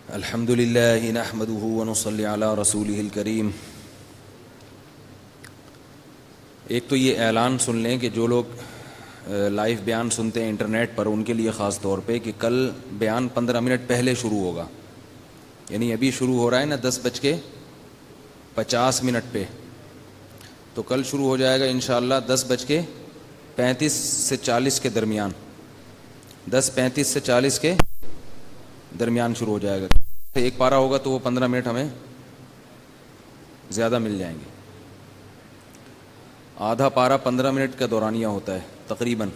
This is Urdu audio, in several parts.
الحمد للہ نحمده ونصلی علی رسولہ الکریم۔ ایک تو یہ اعلان سن لیں کہ جو لوگ لائیو بیان سنتے ہیں انٹرنیٹ پر، ان کے لیے خاص طور پہ کہ کل بیان 15 منٹ پہلے شروع ہوگا، یعنی ابھی شروع ہو رہا ہے نا 10:50 پہ، تو کل شروع ہو جائے گا انشاءاللہ 10:35 سے 40 کے درمیان، 10:35 سے 40 کے درمیان شروع ہو جائے گا۔ ایک پارہ ہوگا تو وہ 15 منٹ ہمیں زیادہ مل جائیں گے۔ آدھا پارہ 15 منٹ کا دورانیہ ہوتا ہے تقریباً۔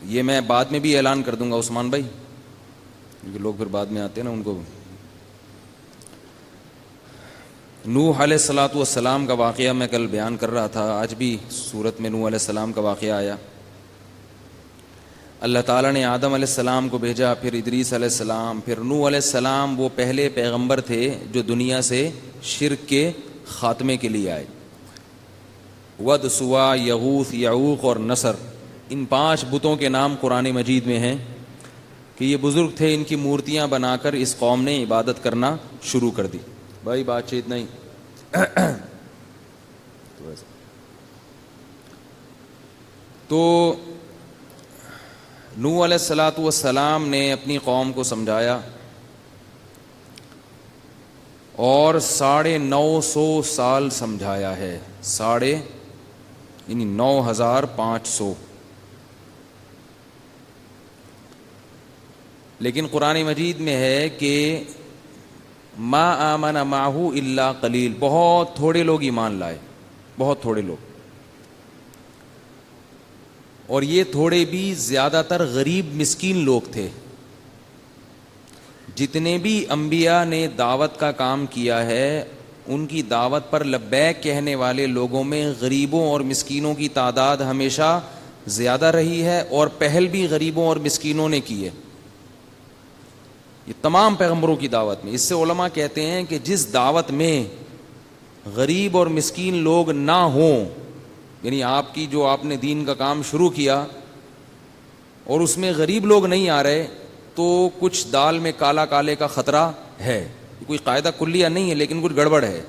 یہ میں بعد میں بھی اعلان کر دوں گا عثمان بھائی، کیونکہ لوگ پھر بعد میں آتے ہیں نا، ان کو۔ نوح علیہ الصلاۃ والسلام کا واقعہ میں کل بیان کر رہا تھا، آج بھی سورت میں نوح علیہ السلام کا واقعہ آیا۔ اللہ تعالیٰ نے آدم علیہ السلام کو بھیجا، پھر ادریس علیہ السلام، پھر نوح علیہ السلام، وہ پہلے پیغمبر تھے جو دنیا سے شرک کے خاتمے کے لیے آئے۔ ود، سوا، یغوث، یعوق اور نصر، ان 5 بتوں کے نام قرآن مجید میں ہیں کہ یہ بزرگ تھے، ان کی مورتیاں بنا کر اس قوم نے عبادت کرنا شروع کر دی۔ بھائی بات چیت نہیں۔ تو نوح علیہ الصلاۃ والسلام نے اپنی قوم کو سمجھایا اور 950 سال سمجھایا ہے، یعنی 9500۔ لیکن قرآن مجید میں ہے کہ ما آمن معہ الا قلیل، بہت تھوڑے لوگ ایمان لائے، بہت تھوڑے لوگ، اور یہ تھوڑے بھی زیادہ تر غریب مسکین لوگ تھے۔ جتنے بھی انبیاء نے دعوت کا کام کیا ہے، ان کی دعوت پر لبیک کہنے والے لوگوں میں غریبوں اور مسکینوں کی تعداد ہمیشہ زیادہ رہی ہے، اور پہل بھی غریبوں اور مسکینوں نے کی ہے، یہ تمام پیغمبروں کی دعوت میں۔ اس سے علماء کہتے ہیں کہ جس دعوت میں غریب اور مسکین لوگ نہ ہوں، یعنی آپ کی جو آپ نے دین کا کام شروع کیا اور اس میں غریب لوگ نہیں آ رہے، تو کچھ دال میں کالا کالے کا خطرہ ہے۔ کوئی قاعدہ کلیہ نہیں ہے، لیکن کچھ گڑبڑ ہے۔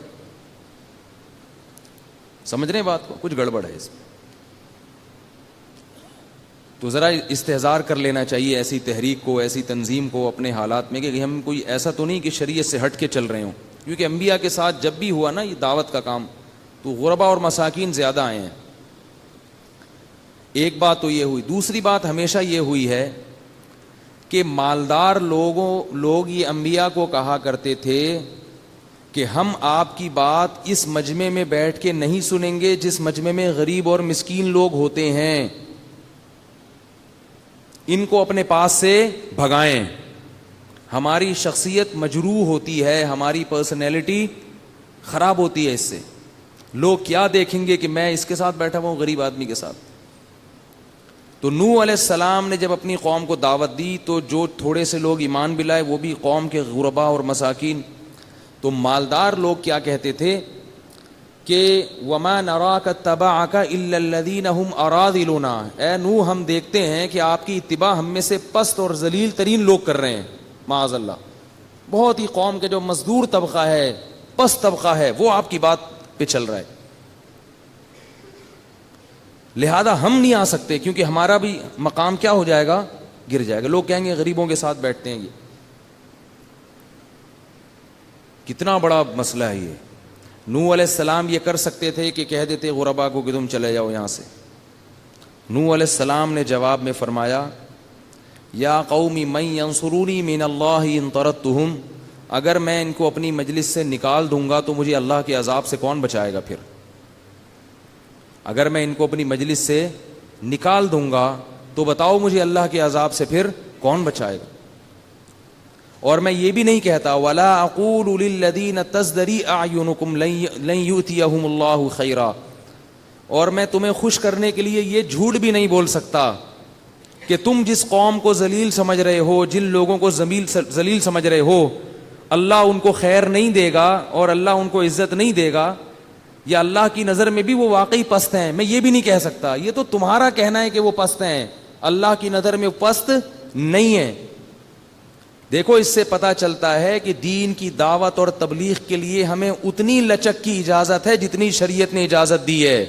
سمجھ رہے ہیں بات کو؟ کچھ گڑبڑ ہے اس میں۔ تو ذرا استحضار کر لینا چاہیے ایسی تحریک کو، ایسی تنظیم کو اپنے حالات میں، کہ ہم کوئی ایسا تو نہیں کہ شریعت سے ہٹ کے چل رہے ہوں، کیونکہ انبیاء کے ساتھ جب بھی ہوا نا یہ دعوت کا کام، تو غربا اور مساکین زیادہ آئے ہیں۔ ایک بات تو یہ ہوئی۔ دوسری بات ہمیشہ یہ ہوئی ہے کہ مالدار لوگ یہ انبیاء کو کہا کرتے تھے کہ ہم آپ کی بات اس مجمع میں بیٹھ کے نہیں سنیں گے جس مجمع میں غریب اور مسکین لوگ ہوتے ہیں، ان کو اپنے پاس سے بھگائیں، ہماری شخصیت مجروح ہوتی ہے، ہماری پرسنالٹی خراب ہوتی ہے اس سے، لوگ کیا دیکھیں گے کہ میں اس کے ساتھ بیٹھا ہوا ہوں غریب آدمی کے ساتھ۔ تو نوح علیہ السلام نے جب اپنی قوم کو دعوت دی تو جو تھوڑے سے لوگ ایمان بھی لائے وہ بھی قوم کے غربا اور مساکین۔ تو مالدار لوگ کیا کہتے تھے کہ وَمَا نَرَاكَ اتَّبَعَكَ إِلَّا الَّذِينَ هُمْ أَرَاذِلُنَا، اے نوح ہم دیکھتے ہیں کہ آپ کی اتباع ہم میں سے پست اور ذلیل ترین لوگ کر رہے ہیں، معاذ اللہ، بہت ہی قوم کے جو مزدور طبقہ ہے، پست طبقہ ہے، وہ آپ کی بات پہ چل رہا ہے، لہذا ہم نہیں آ سکتے، کیونکہ ہمارا بھی مقام کیا ہو جائے گا، گر جائے گا، لوگ کہیں گے غریبوں کے ساتھ بیٹھتے ہیں۔ یہ کتنا بڑا مسئلہ ہے یہ۔ نوح علیہ السلام یہ کر سکتے تھے کہ کہہ دیتے غربا کو کہ تم چلے جاؤ یہاں سے۔ نوح علیہ السلام نے جواب میں فرمایا یا قوم من ینصرونی من اللہ ان طردتہم، اگر میں ان کو اپنی مجلس سے نکال دوں گا تو مجھے اللہ کے عذاب سے کون بچائے گا؟ پھر اگر میں ان کو اپنی مجلس سے نکال دوں گا تو بتاؤ مجھے اللہ کے عذاب سے پھر کون بچائے گا؟ اور میں یہ بھی نہیں کہتا وَلَا أَقُولُ لِلَّذِينَ تَزْدَرِي أَعْيُنُكُمْ لَن يُؤْتِيَهُمُ اللَّهُ خَيْرًا، اور میں تمہیں خوش کرنے کے لیے یہ جھوٹ بھی نہیں بول سکتا کہ تم جس قوم کو ذلیل سمجھ رہے ہو، جن لوگوں کو ذلیل سمجھ رہے ہو، اللہ ان کو خیر نہیں دے گا اور اللہ ان کو عزت نہیں دے گا، یا اللہ کی نظر میں بھی وہ واقعی پست ہیں، میں یہ بھی نہیں کہہ سکتا، یہ تو تمہارا کہنا ہے کہ وہ پست ہیں، اللہ کی نظر میں پست نہیں ہے۔ دیکھو اس سے پتا چلتا ہے کہ دین کی دعوت اور تبلیغ کے لیے ہمیں اتنی لچک کی اجازت ہے جتنی شریعت نے اجازت دی ہے.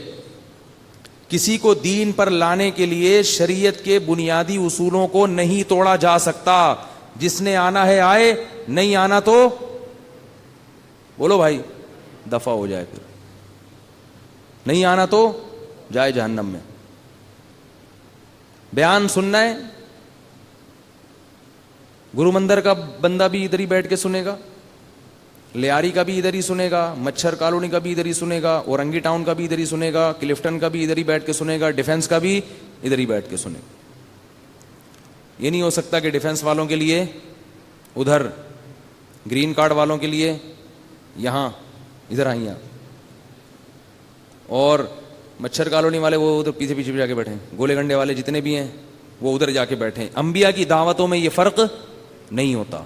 کسی کو دین پر لانے کے لیے شریعت کے بنیادی اصولوں کو نہیں توڑا جا سکتا. جس نے آنا ہے آئے, نہیں آنا تو بولو بھائی دفع ہو جائے, پھر نہیں آنا تو جائے جہنم میں. بیان سننا ہے, گرو مندر کا بندہ بھی ادھر ہی بیٹھ کے سنے گا, لیاری کا بھی ادھر ہی سنے گا, مچھر کالونی کا بھی ادھر ہی سنے گا, اورنگی ٹاؤن کا بھی ادھر ہی سنے گا, کلفٹن کا بھی ادھر ہی بیٹھ کے سنے گا, ڈیفنس کا بھی ادھر ہی بیٹھ کے سنے گا. یہ نہیں ہو سکتا کہ ڈیفنس والوں کے لیے ادھر, گرین کارڈ والوں کے لیے یہاں ادھر آئیں آپ, اور مچھر کالونی والے وہ ادھر پیچھے پیچھے جا کے بیٹھے, گولے گنڈے والے جتنے بھی ہیں وہ ادھر جا کے بیٹھے. انبیاء کی دعوتوں میں یہ فرق نہیں ہوتا.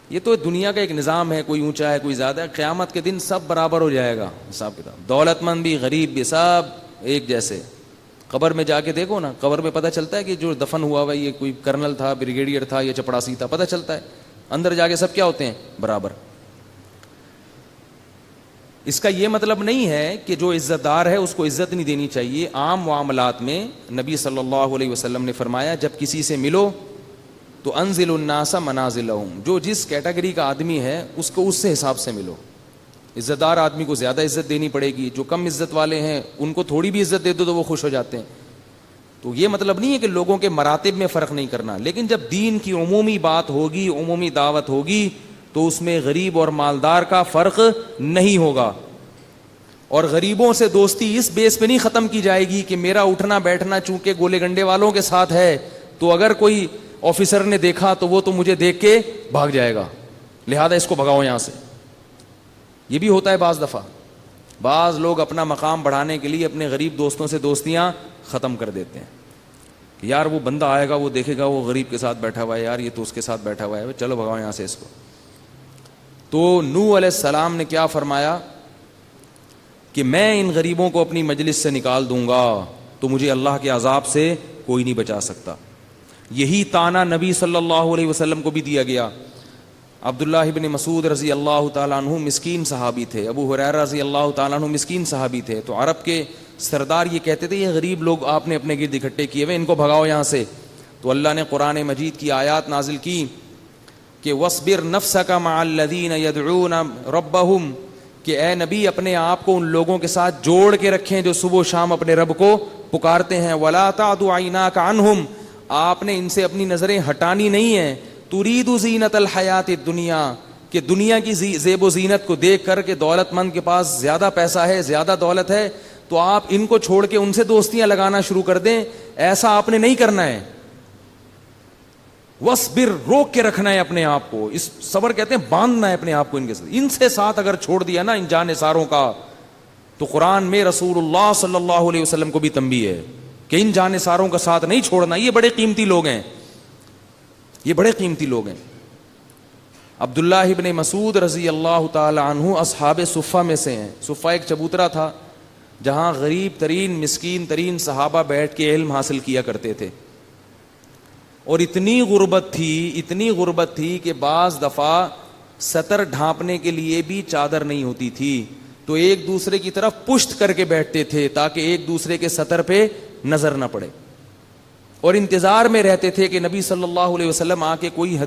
یہ تو دنیا کا ایک نظام ہے, کوئی اونچا ہے کوئی زیادہ ہے. قیامت کے دن سب برابر ہو جائے گا حساب کتاب, دولت مند بھی غریب بھی سب ایک جیسے. قبر میں جا کے دیکھو نا, قبر میں پتہ چلتا ہے کہ جو دفن ہوا ہوا یہ کوئی کرنل تھا, بریگیڈیئر تھا یا چپڑاسی تھا, پتہ چلتا ہے. اندر جا کے سب کیا ہوتے ہیں, برابر. اس کا یہ مطلب نہیں ہے کہ جو عزت دار ہے اس کو عزت نہیں دینی چاہیے. عام معاملات میں نبی صلی اللہ علیہ وسلم نے فرمایا جب کسی سے ملو تو انزل الناس منازلہم, جو جس کیٹیگری کا آدمی ہے اس کو اس سے حساب سے ملو. عزت دار آدمی کو زیادہ عزت دینی پڑے گی, جو کم عزت والے ہیں ان کو تھوڑی بھی عزت دے دو تو وہ خوش ہو جاتے ہیں. تو یہ مطلب نہیں ہے کہ لوگوں کے مراتب میں فرق نہیں کرنا, لیکن جب دین کی عمومی بات ہوگی, عمومی دعوت ہوگی تو اس میں غریب اور مالدار کا فرق نہیں ہوگا. اور غریبوں سے دوستی اس بیس پہ نہیں ختم کی جائے گی کہ میرا اٹھنا بیٹھنا چونکہ گولے گنڈے والوں کے ساتھ ہے تو اگر کوئی آفیسر نے دیکھا تو وہ تو مجھے دیکھ کے بھاگ جائے گا, لہذا اس کو بھگاؤ یہاں سے. یہ بھی ہوتا ہے بعض دفعہ. بعض لوگ اپنا مقام بڑھانے کے لیے اپنے غریب دوستوں سے دوستیاں ختم کر دیتے ہیں. یار وہ بندہ آئے گا, وہ دیکھے گا وہ غریب کے ساتھ بیٹھا ہوا ہے, یار یہ تو اس کے ساتھ بیٹھا ہوا ہے, چلو بھگاؤ یہاں سے اس کو. تو نوح علیہ السلام نے کیا فرمایا کہ میں ان غریبوں کو اپنی مجلس سے نکال دوں گا تو مجھے اللہ کے عذاب سے کوئی نہیں بچا سکتا. یہی تانا نبی صلی اللہ علیہ وسلم کو بھی دیا گیا. عبداللہ ابن مسعود رضی اللہ تعالیٰ عنہ مسکین صحابی تھے, ابو ہریرہ رضی اللہ تعالیٰ عنہ مسکین صحابی تھے. تو عرب کے سردار یہ کہتے تھے یہ غریب لوگ آپ نے اپنے گرد اکٹھے کیے ہوئے, ان کو بھگاؤ یہاں سے. تو اللہ نے قرآن مجید کی آیات نازل کی کہ وَاصْبِرْ نَفْسَكَ مَعَ الَّذِينَ يَدْعُونَ رَبَّهُمْ, کہ اے نبی اپنے آپ کو ان لوگوں کے ساتھ جوڑ کے رکھیں جو صبح و شام اپنے رب کو پکارتے ہیں. وَلَا تَعْدُ عَيْنَاكَ عَنْهُمْ, آپ نے ان سے اپنی نظریں ہٹانی نہیں ہیں. تُرِيدُ زِينَةَ الْحَيَاةِ الدُّنْيَا, کہ دنیا کی زیب و زینت کو دیکھ کر کے دولت مند کے پاس زیادہ پیسہ ہے, زیادہ دولت ہے, تو آپ ان کو چھوڑ کے ان سے دوستیاں لگانا شروع کر دیں. ایسا آپ نے نہیں کرنا ہے. وَاصْبِرْ, روک کے رکھنا ہے اپنے آپ کو. اس صبر کہتے ہیں باندھنا ہے اپنے آپ کو ان کے ساتھ. ان سے ساتھ اگر چھوڑ دیا نا ان جانثاروں کا, تو قرآن میں رسول اللہ صلی اللہ علیہ وسلم کو بھی تنبیہ ہے کہ ان جانثاروں کا ساتھ نہیں چھوڑنا. یہ بڑے قیمتی لوگ ہیں, یہ بڑے قیمتی لوگ ہیں. عبداللہ ابن مسعود رضی اللہ تعالی عنہ اصحاب صفہ میں سے ہیں. صفہ ایک چبوترا تھا جہاں غریب ترین مسکین ترین صحابہ بیٹھ کے علم حاصل کیا کرتے تھے. اور اتنی غربت تھی کہ بعض دفعہ سطر ڈھانپنے کے لیے بھی چادر نہیں ہوتی تھی, تو ایک دوسرے کی طرف پشت کر کے بیٹھتے تھے تاکہ ایک دوسرے کے سطر پہ نظر نہ پڑے, اور انتظار میں رہتے تھے کہ نبی صلی اللہ علیہ وسلم آ کے کوئی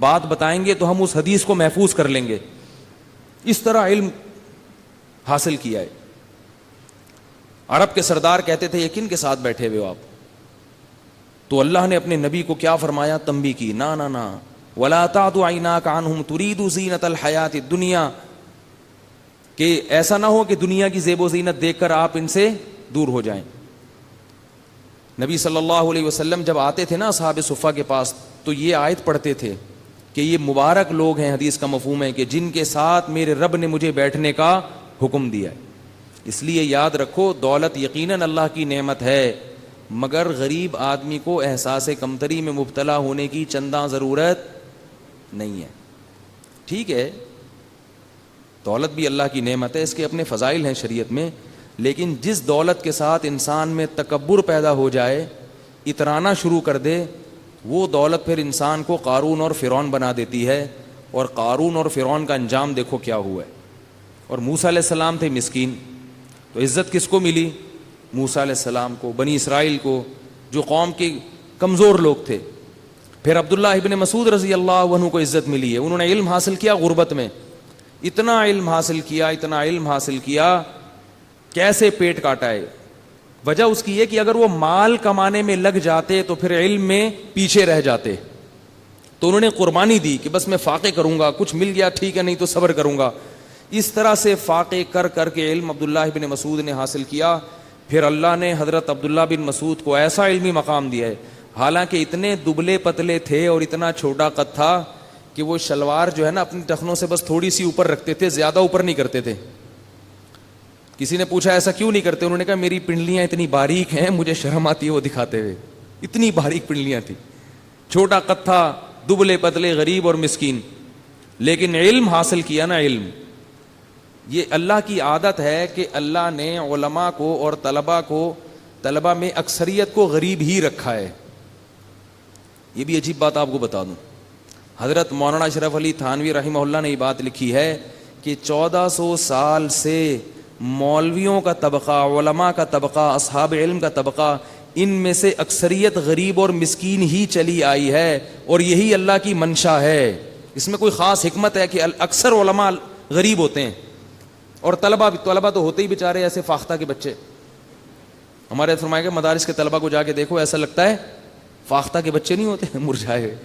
بات بتائیں گے تو ہم اس حدیث کو محفوظ کر لیں گے. اس طرح علم حاصل کیا ہے. عرب کے سردار کہتے تھے یہ کن کے ساتھ بیٹھے ہوئے ہو آپ؟ تو اللہ نے اپنے نبی کو کیا فرمایا, تنبیہ کی, نا نا نا, وَلَا تَعْدُ عَيْنَاكَ عَنْهُمْ تُرِيدُ زِينَةَ الْحَيَاةِ الدُّنْيَا, کہ ایسا نہ ہو کہ دنیا کی زیب و زینت دیکھ کر آپ ان سے دور ہو جائیں. نبی صلی اللہ علیہ وسلم جب آتے تھے نا اصحاب صفہ کے پاس تو یہ آیت پڑھتے تھے کہ یہ مبارک لوگ ہیں, حدیث کا مفہوم ہے کہ جن کے ساتھ میرے رب نے مجھے بیٹھنے کا حکم دیا ہے. اس لیے یاد رکھو دولت یقیناً اللہ کی نعمت ہے, مگر غریب آدمی کو احساس کمتری میں مبتلا ہونے کی چنداں ضرورت نہیں ہے. ٹھیک ہے دولت بھی اللہ کی نعمت ہے, اس کے اپنے فضائل ہیں شریعت میں, لیکن جس دولت کے ساتھ انسان میں تکبر پیدا ہو جائے, اترانا شروع کر دے, وہ دولت پھر انسان کو قارون اور فرعون بنا دیتی ہے, اور قارون اور فرعون کا انجام دیکھو کیا ہوا ہے. اور موسیٰ علیہ السلام تھے مسکین, تو عزت کس کو ملی؟ موسیٰ علیہ السلام کو, بنی اسرائیل کو, جو قوم کے کمزور لوگ تھے. پھر عبداللہ ابن مسعود رضی اللہ عنہ کو عزت ملی ہے, انہوں نے علم حاصل کیا غربت میں, اتنا علم حاصل کیا, اتنا علم حاصل کیا, کیسے پیٹ کاٹا ہے. وجہ اس کی یہ کہ اگر وہ مال کمانے میں لگ جاتے تو پھر علم میں پیچھے رہ جاتے, تو انہوں نے قربانی دی کہ بس میں فاقے کروں گا, کچھ مل گیا ٹھیک ہے, نہیں تو صبر کروں گا. اس طرح سے فاقے کر کر کے علم عبداللہ ابن مسعود نے حاصل کیا. پھر اللہ نے حضرت عبداللہ بن مسعود کو ایسا علمی مقام دیا ہے, حالانکہ اتنے دبلے پتلے تھے اور اتنا چھوٹا قد تھا کہ وہ شلوار جو ہے نا اپنی ٹخنوں سے بس تھوڑی سی اوپر رکھتے تھے, زیادہ اوپر نہیں کرتے تھے. کسی نے پوچھا ایسا کیوں نہیں کرتے, انہوں نے کہا میری پنڈلیاں اتنی باریک ہیں, مجھے شرم آتی ہے وہ دکھاتے ہوئے. اتنی باریک پنڈلیاں تھیں, چھوٹا قد تھا, دبلے پتلے, غریب اور مسکین, لیکن علم حاصل کیا نا. علم یہ اللہ کی عادت ہے کہ اللہ نے علماء کو اور طلباء میں اکثریت کو غریب ہی رکھا ہے. یہ بھی عجیب بات آپ کو بتا دوں, حضرت مولانا اشرف علی تھانوی رحمہ اللہ نے یہ بات لکھی ہے کہ 1400 سال سے مولویوں کا طبقہ, علماء کا طبقہ, اصحاب علم کا طبقہ, ان میں سے اکثریت غریب اور مسکین ہی چلی آئی ہے, اور یہی اللہ کی منشا ہے. اس میں کوئی خاص حکمت ہے کہ اکثر علماء غریب ہوتے ہیں, اور طلبہ تو ہوتے ہی بیچارے ایسے فاختہ کے بچے. ہمارے فرمایا کہ مدارس کے طلبہ کو جا کے دیکھو, ایسا لگتا ہے فاختہ کے بچے نہیں ہوتے, مرجھائے ہوئے.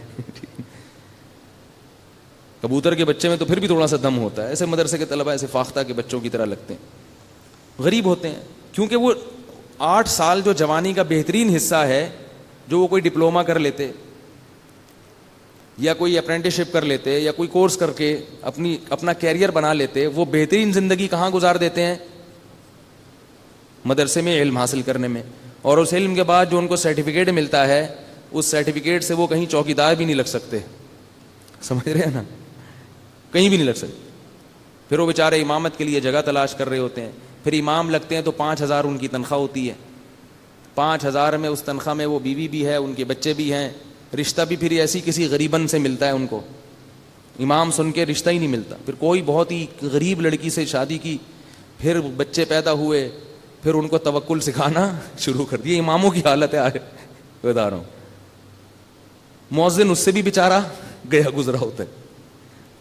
کبوتر کے بچے میں تو پھر بھی تھوڑا سا دم ہوتا ہے, ایسے مدرسے کے طلبہ ایسے فاختہ کے بچوں کی طرح لگتے ہیں, غریب ہوتے ہیں. کیونکہ وہ 8 سال جو جوانی کا بہترین حصہ ہے, جو وہ کوئی ڈپلوما کر لیتے یا کوئی اپرینٹسشپ کر لیتے یا کوئی کورس کر کے اپنا کیریئر بنا لیتے, وہ بہترین زندگی کہاں گزار دیتے ہیں؟ مدرسے میں علم حاصل کرنے میں. اور اس علم کے بعد جو ان کو سرٹیفکیٹ ملتا ہے, اس سرٹیفکیٹ سے وہ کہیں چوکیدار بھی نہیں لگ سکتے, سمجھ رہے ہیں نا, کہیں بھی نہیں لگ سکتے. پھر وہ بیچارے امامت کے لیے جگہ تلاش کر رہے ہوتے ہیں. پھر امام لگتے ہیں تو 5000 ان کی تنخواہ ہوتی ہے. 5000 میں اس تنخواہ میں وہ بیوی بھی ہے, ان کے بچے بھی ہیں, رشتہ بھی پھر ایسی کسی غریبن سے ملتا ہے ان کو. امام سن کے رشتہ ہی نہیں ملتا. پھر کوئی بہت ہی غریب لڑکی سے شادی کی, پھر بچے پیدا ہوئے, پھر ان کو توکل سکھانا شروع کر دیا. اماموں کی حالت ہے آج بتا رہا ہوں. مؤذن اس سے بھی بیچارہ گیا گزرا ہوتا ہے,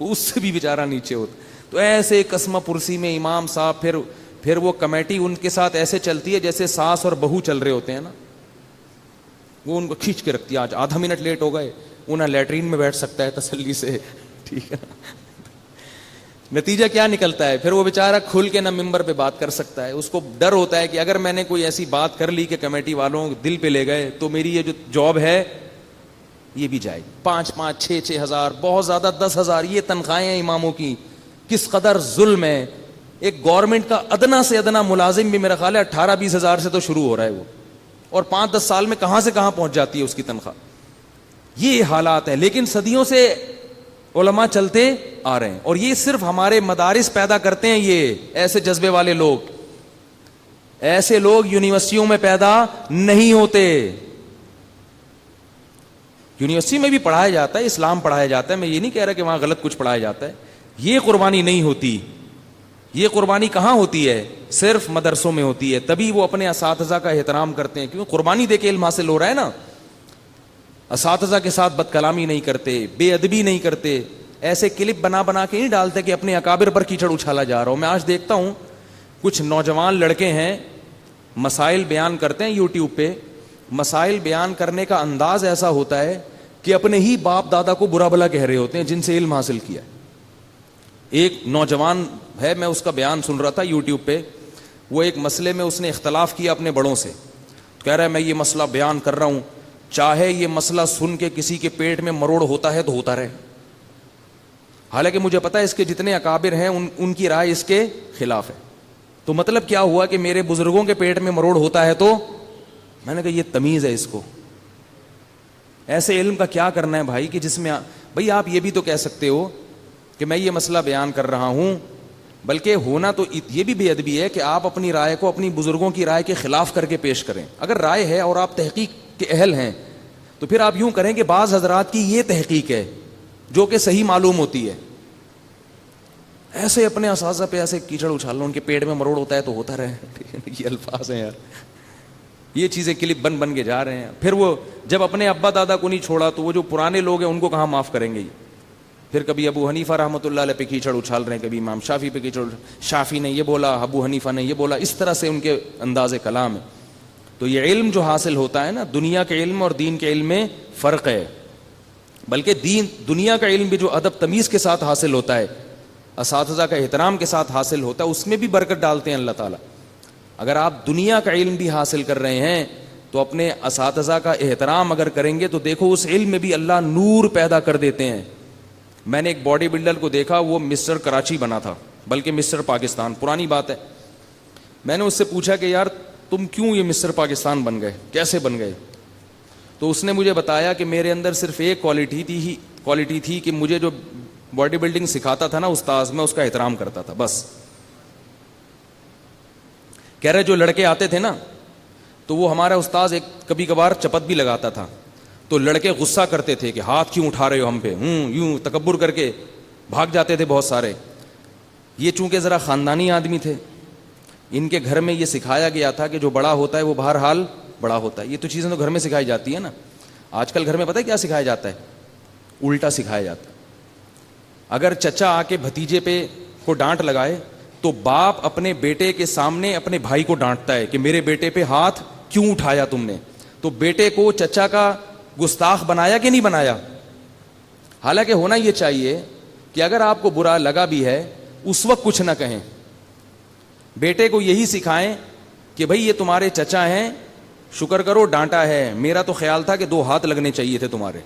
اس سے بھی بیچارہ نیچے ہوتا. تو ایسے قسمہ پرسی میں امام صاحب, پھر وہ کمیٹی ان کے ساتھ ایسے چلتی ہے جیسے ساس اور بہو چل رہے ہوتے ہیں نا, وہ ان کو کھینچ کے رکھتی ہے. آج آدھا منٹ لیٹ ہو گئے, انہیں لیٹرین میں بیٹھ سکتا ہے تسلی سے, ٹھیک ہے. نتیجہ کیا نکلتا ہے؟ پھر وہ بیچارہ کھل کے نہ ممبر پہ بات کر سکتا ہے. اس کو ڈر ہوتا ہے کہ اگر میں نے کوئی ایسی بات کر لی کہ کمیٹی والوں دل پہ لے گئے تو میری یہ جو جاب ہے یہ بھی جائے گی. 5,5,000 6,000 ہزار, بہت زیادہ 10,000 یہ تنخواہیں ہیں اماموں کی. کس قدر ظلم ہے. ایک گورنمنٹ کا ادنا سے ادنا ملازم بھی میرا خیال ہے 18-20 ہزار سے تو شروع ہو رہا ہے وہ, اور 5-10 سال میں کہاں سے کہاں پہنچ جاتی ہے اس کی تنخواہ. یہ حالات ہیں. لیکن صدیوں سے علماء چلتے آ رہے ہیں, اور یہ صرف ہمارے مدارس پیدا کرتے ہیں. یہ ایسے جذبے والے لوگ, ایسے لوگ یونیورسٹیوں میں پیدا نہیں ہوتے. یونیورسٹی میں بھی پڑھایا جاتا ہے, اسلام پڑھایا جاتا ہے, میں یہ نہیں کہہ رہا کہ وہاں غلط کچھ پڑھایا جاتا ہے. یہ قربانی نہیں ہوتی. یہ قربانی کہاں ہوتی ہے؟ صرف مدرسوں میں ہوتی ہے. تبھی وہ اپنے اساتذہ کا احترام کرتے ہیں, کیونکہ قربانی دے کے علم حاصل ہو رہا ہے نا. اساتذہ کے ساتھ بد کلامی نہیں کرتے, بے ادبی نہیں کرتے, ایسے کلپ بنا کے نہیں ڈالتے کہ اپنے اکابر پر کیچڑ اچھالا جا رہا ہو. میں آج دیکھتا ہوں کچھ نوجوان لڑکے ہیں, مسائل بیان کرتے ہیں یوٹیوب پہ. مسائل بیان کرنے کا انداز ایسا ہوتا ہے کہ اپنے ہی باپ دادا کو برا بھلا کہہ رہے ہوتے ہیں جن سے علم حاصل کیا. ایک نوجوان ہے, میں اس کا بیان سن رہا تھا یوٹیوب پہ. وہ ایک مسئلے میں اس نے اختلاف کیا اپنے بڑوں سے. کہہ رہا ہے میں یہ مسئلہ بیان کر رہا ہوں, چاہے یہ مسئلہ سن کے کسی کے پیٹ میں مروڑ ہوتا ہے تو ہوتا رہے. حالانکہ مجھے پتا ہے اس کے جتنے اکابر ہیں ان کی رائے اس کے خلاف ہے. تو مطلب کیا ہوا کہ میرے بزرگوں کے پیٹ میں مروڑ ہوتا ہے تو میں نے کہا یہ تمیز ہے اس کو. ایسے علم کا کیا کرنا ہے بھائی کہ جس میں بھائی آپ یہ بھی تو کہہ سکتے ہو کہ میں یہ مسئلہ بیان کر رہا ہوں, بلکہ ہونا تو یہ بھی بے ادبی ہے کہ آپ اپنی رائے کو اپنی بزرگوں کی رائے کے خلاف کر کے پیش کریں. اگر رائے ہے اور آپ تحقیق کے اہل ہیں تو پھر آپ یوں کریں کہ بعض حضرات کی یہ تحقیق ہے جو کہ صحیح معلوم ہوتی ہے، ایسے اپنے اساتذہ پہ ایسے کیچڑ اچھال لو، ان کے پیٹ میں مروڑ ہوتا ہے تو ہوتا رہے یہ الفاظ ہیں یار، یہ چیزیں کلپ بن کے جا رہے ہیں. پھر وہ جب اپنے ابا دادا کو نہیں چھوڑا تو وہ جو پرانے لوگ ہیں ان کو کہاں معاف کریں گے. پھر کبھی ابو حنیفہ رحمۃ اللہ علیہ پہ کیچڑ اچھال رہے ہیں، کبھی امام شافعی پہ کیچڑ، شافعی نے یہ بولا، ابو حنیفہ نے یہ بولا، اس طرح سے ان کے انداز کلام ہے. تو یہ علم جو حاصل ہوتا ہے نا، دنیا کے علم اور دین کے علم میں فرق ہے. بلکہ دنیا کا علم بھی جو ادب تمیز کے ساتھ حاصل ہوتا ہے، اساتذہ کا احترام کے ساتھ حاصل ہوتا ہے، اس میں بھی برکت ڈالتے ہیں اللہ تعالیٰ. اگر آپ دنیا کا علم بھی حاصل کر رہے ہیں تو اپنے اساتذہ کا احترام اگر کریں گے تو دیکھو اس علم میں بھی اللہ نور پیدا کر دیتے ہیں. میں نے ایک باڈی بلڈر کو دیکھا، وہ مسٹر کراچی بنا تھا، بلکہ مسٹر پاکستان، پرانی بات ہے. میں نے اس سے پوچھا کہ یار تم کیوں یہ مسٹر پاکستان بن گئے، کیسے بن گئے؟ تو اس نے مجھے بتایا کہ میرے اندر صرف ایک کوالٹی تھی کہ مجھے جو باڈی بلڈنگ سکھاتا تھا نا استاذ، میں اس کا احترام کرتا تھا بس. کہہ رہے جو لڑکے آتے تھے نا تو وہ ہمارا استاذ ایک کبھی کبھار چپت بھی لگاتا تھا، تو لڑکے غصہ کرتے تھے کہ ہاتھ کیوں اٹھا رہے ہو ہم پہ، یوں تکبر کر کے بھاگ جاتے تھے بہت سارے. یہ چونکہ ذرا خاندانی آدمی تھے، ان کے گھر میں یہ سکھایا گیا تھا کہ جو بڑا ہوتا ہے وہ بہرحال بڑا ہوتا ہے. یہ تو چیزیں تو گھر میں سکھائی جاتی ہے نا. آج کل گھر میں پتہ ہے کیا سکھایا جاتا ہے؟ الٹا سکھایا جاتا ہے. اگر چچا آ کے بھتیجے پہ کو ڈانٹ لگائے تو باپ اپنے بیٹے کے سامنے اپنے بھائی کو ڈانٹتا ہے کہ میرے بیٹے پہ ہاتھ کیوں اٹھایا تم نے. تو بیٹے کو چچا کا گستاخ بنایا کہ نہیں بنایا؟ حالانکہ ہونا یہ چاہیے کہ اگر آپ کو برا لگا بھی ہے اس وقت کچھ نہ کہیں، بیٹے کو یہی سکھائیں کہ بھئی یہ تمہارے چچا ہیں، شکر کرو ڈانٹا ہے، میرا تو خیال تھا کہ 2 ہاتھ لگنے چاہیے تھے تمہارے.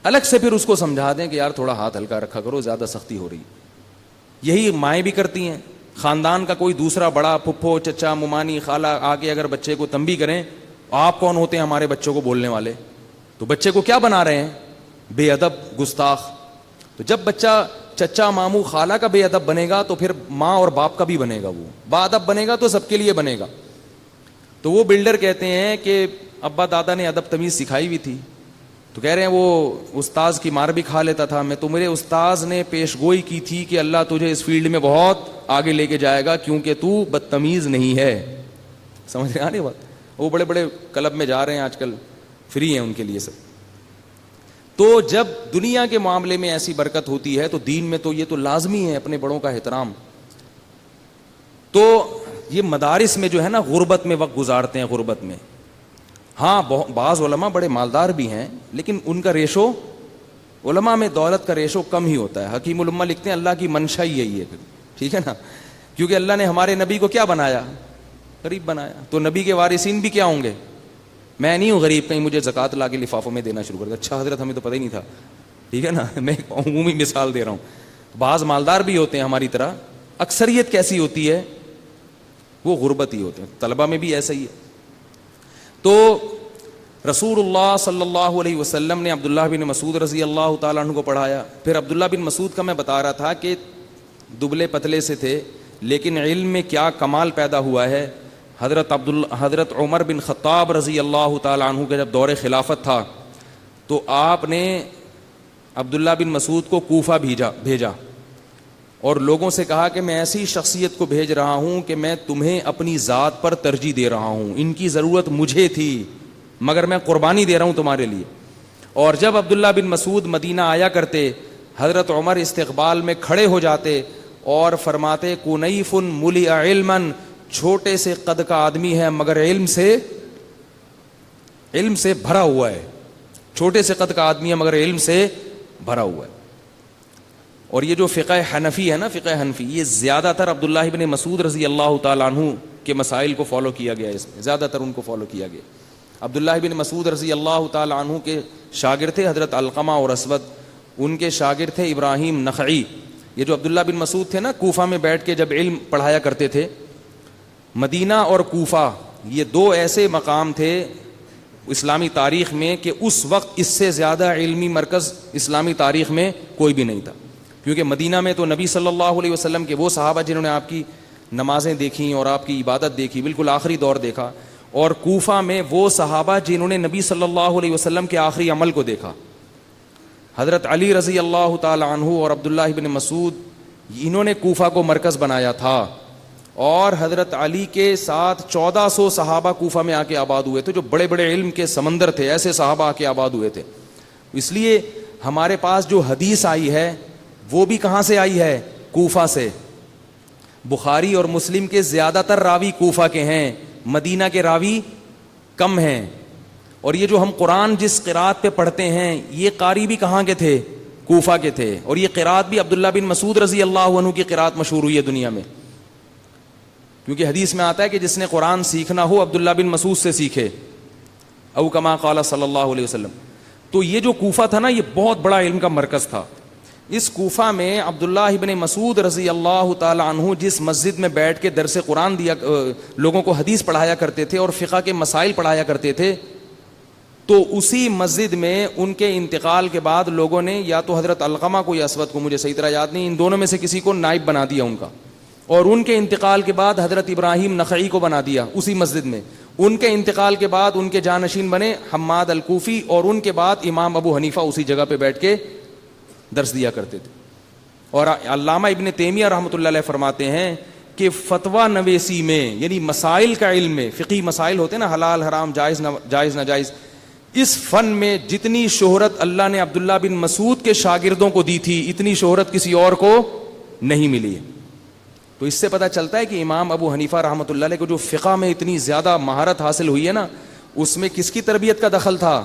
الگ سے پھر اس کو سمجھا دیں کہ یار تھوڑا ہاتھ ہلکا رکھا کرو، زیادہ سختی ہو رہی. یہی مائیں بھی کرتی ہیں. خاندان کا کوئی دوسرا بڑا پھپھو، چچا، ممانی، خالہ آگے اگر بچے کو تنبیہ کریں، آپ کون ہوتے ہیں ہمارے بچوں کو بولنے والے؟ تو بچے کو کیا بنا رہے ہیں؟ بے ادب، گستاخ. تو جب بچہ چچا، ماموں، خالہ کا بے ادب بنے گا تو پھر ماں اور باپ کا بھی بنے گا. وہ با ادب بنے گا تو سب کے لیے بنے گا. تو وہ بلڈر کہتے ہیں کہ ابا دادا نے ادب تمیز سکھائی ہوئی تھی. تو کہہ رہے ہیں وہ استاذ کی مار بھی کھا لیتا تھا. میں تو میرے استاذ نے پیش گوئی کی تھی کہ اللہ تجھے اس فیلڈ میں بہت آگے لے کے جائے گا کیونکہ تو بدتمیز نہیں ہے. سمجھ رہے ہیں نہیں بات؟ وہ بڑے بڑے کلب میں جا رہے ہیں آج کل، فری ہیں ان کے لیے سب. تو جب دنیا کے معاملے میں ایسی برکت ہوتی ہے تو دین میں تو یہ تو لازمی ہے اپنے بڑوں کا احترام. تو یہ مدارس میں جو ہے نا غربت میں وقت گزارتے ہیں، غربت میں. ہاں بعض علماء بڑے مالدار بھی ہیں لیکن ان کا ریشو، علماء میں دولت کا ریشو کم ہی ہوتا ہے. حکیم الامہ لکھتے ہیں اللہ کی منشا ہی یہی ہے، ٹھیک ہے نا، کیونکہ اللہ نے ہمارے نبی کو کیا بنایا؟ غریب بنایا. تو نبی کے وارثین بھی کیا ہوں گے؟ میں نہیں ہوں غریب، کہیں مجھے زکوٰۃ لا کے لفافوں میں دینا شروع کر دیا. اچھا حضرت ہمیں تو پتہ ہی نہیں تھا، ٹھیک ہے نا. میں ایک عمومی مثال دے رہا ہوں. بعض مالدار بھی ہوتے ہیں ہماری طرح، اکثریت کیسی ہوتی ہے؟ وہ غربت ہی ہوتے ہیں. طلبہ میں بھی ایسا ہی ہے. تو رسول اللہ صلی اللہ علیہ وسلم نے عبداللہ بن مسعود رضی اللہ تعالیٰ عنہ کو پڑھایا. پھر عبداللہ بن مسعود کا میں بتا رہا تھا کہ دبلے پتلے سے تھے لیکن علم میں کیا کمال پیدا ہوا ہے. حضرت عمر بن خطاب رضی اللہ تعالیٰ عنہ کے جب دور خلافت تھا تو آپ نے عبداللہ بن مسعود کو کوفہ بھیجا اور لوگوں سے کہا کہ میں ایسی شخصیت کو بھیج رہا ہوں کہ میں تمہیں اپنی ذات پر ترجیح دے رہا ہوں. ان کی ضرورت مجھے تھی مگر میں قربانی دے رہا ہوں تمہارے لیے. اور جب عبداللہ بن مسعود مدینہ آیا کرتے، حضرت عمر استقبال میں کھڑے ہو جاتے اور فرماتے کنیف ملئ علما، چھوٹے سے قد کا آدمی ہے مگر علم سے بھرا ہوا ہے. چھوٹے سے قد کا آدمی ہے مگر علم سے بھرا ہوا ہے. اور یہ جو فقہ حنفی ہے نا، فقہ حنفی، یہ زیادہ تر عبداللہ بن مسعود رضی اللہ تعالیٰ عنہ کے مسائل کو فالو کیا گیا. اس میں زیادہ تر ان کو فالو کیا گیا. عبداللہ بن مسعود رضی اللہ تعالیٰ عنہ کے شاگرد تھے حضرت علقمہ اور اسود، ان کے شاگرد تھے ابراہیم نخعی. یہ جو عبداللہ بن مسعود تھے نا، کوفہ میں بیٹھ کے جب علم پڑھایا کرتے تھے. مدینہ اور کوفہ یہ 2 ایسے مقام تھے اسلامی تاریخ میں کہ اس وقت اس سے زیادہ علمی مرکز اسلامی تاریخ میں کوئی بھی نہیں تھا. کیونکہ مدینہ میں تو نبی صلی اللہ علیہ وسلم کے وہ صحابہ جنہوں نے آپ کی نمازیں دیکھیں اور آپ کی عبادت دیکھی، بالکل آخری دور دیکھا. اور کوفہ میں وہ صحابہ جنہوں نے نبی صلی اللہ علیہ وسلم کے آخری عمل کو دیکھا. حضرت علی رضی اللہ تعالی عنہ اور عبداللہ ابن مسعود انہوں نے کوفہ کو مرکز بنایا تھا, اور حضرت علی کے ساتھ 1400 صحابہ کوفہ میں آ کے آباد ہوئے تھے, جو بڑے بڑے علم کے سمندر تھے, ایسے صحابہ آ کے آباد ہوئے تھے. اس لیے ہمارے پاس جو حدیث آئی ہے وہ بھی کہاں سے آئی ہے؟ کوفہ سے. بخاری اور مسلم کے زیادہ تر راوی کوفہ کے ہیں, مدینہ کے راوی کم ہیں. اور یہ جو ہم قرآن جس قرات پہ پڑھتے ہیں یہ قاری بھی کہاں کے تھے؟ کوفہ کے تھے. اور یہ قرات بھی عبداللہ بن مسعود رضی اللہ عنہ کی قرات مشہور ہوئی ہے دنیا میں, کیونکہ حدیث میں آتا ہے کہ جس نے قرآن سیکھنا ہو عبداللہ بن مسعود سے سیکھے, او کما قال صلی اللہ علیہ وسلم. تو یہ جو کوفہ تھا نا, یہ بہت بڑا علم کا مرکز تھا. اس کوفہ میں عبداللہ ابن مسعود رضی اللہ تعالی عنہ جس مسجد میں بیٹھ کے درس قرآن دیا, لوگوں کو حدیث پڑھایا کرتے تھے اور فقہ کے مسائل پڑھایا کرتے تھے, تو اسی مسجد میں ان کے انتقال کے بعد لوگوں نے یا تو حضرت علقمہ کو یا اسود کو, مجھے صحیح طرح یاد نہیں, ان دونوں میں سے کسی کو نائب بنا دیا ان کا, اور ان کے انتقال کے بعد حضرت ابراہیم نخعی کو بنا دیا اسی مسجد میں. ان کے انتقال کے بعد ان کے جانشین بنے حماد الکوفی, اور ان کے بعد امام ابو حنیفہ اسی جگہ پہ بیٹھ کے درس دیا کرتے تھے. اور علامہ ابن تیمیہ رحمۃ اللہ علیہ فرماتے ہیں کہ فتویٰ نویسی میں, یعنی مسائل کا علم میں, فقہی مسائل ہوتے ہیں نا, حلال حرام, جائز ناجائز, اس فن میں جتنی شہرت اللہ نے عبداللہ بن مسعود کے شاگردوں کو دی تھی اتنی شہرت کسی اور کو نہیں ملی ہے. تو اس سے پتہ چلتا ہے کہ امام ابو حنیفہ رحمۃ اللہ علیہ کو جو فقہ میں اتنی زیادہ مہارت حاصل ہوئی ہے نا, اس میں کس کی تربیت کا دخل تھا,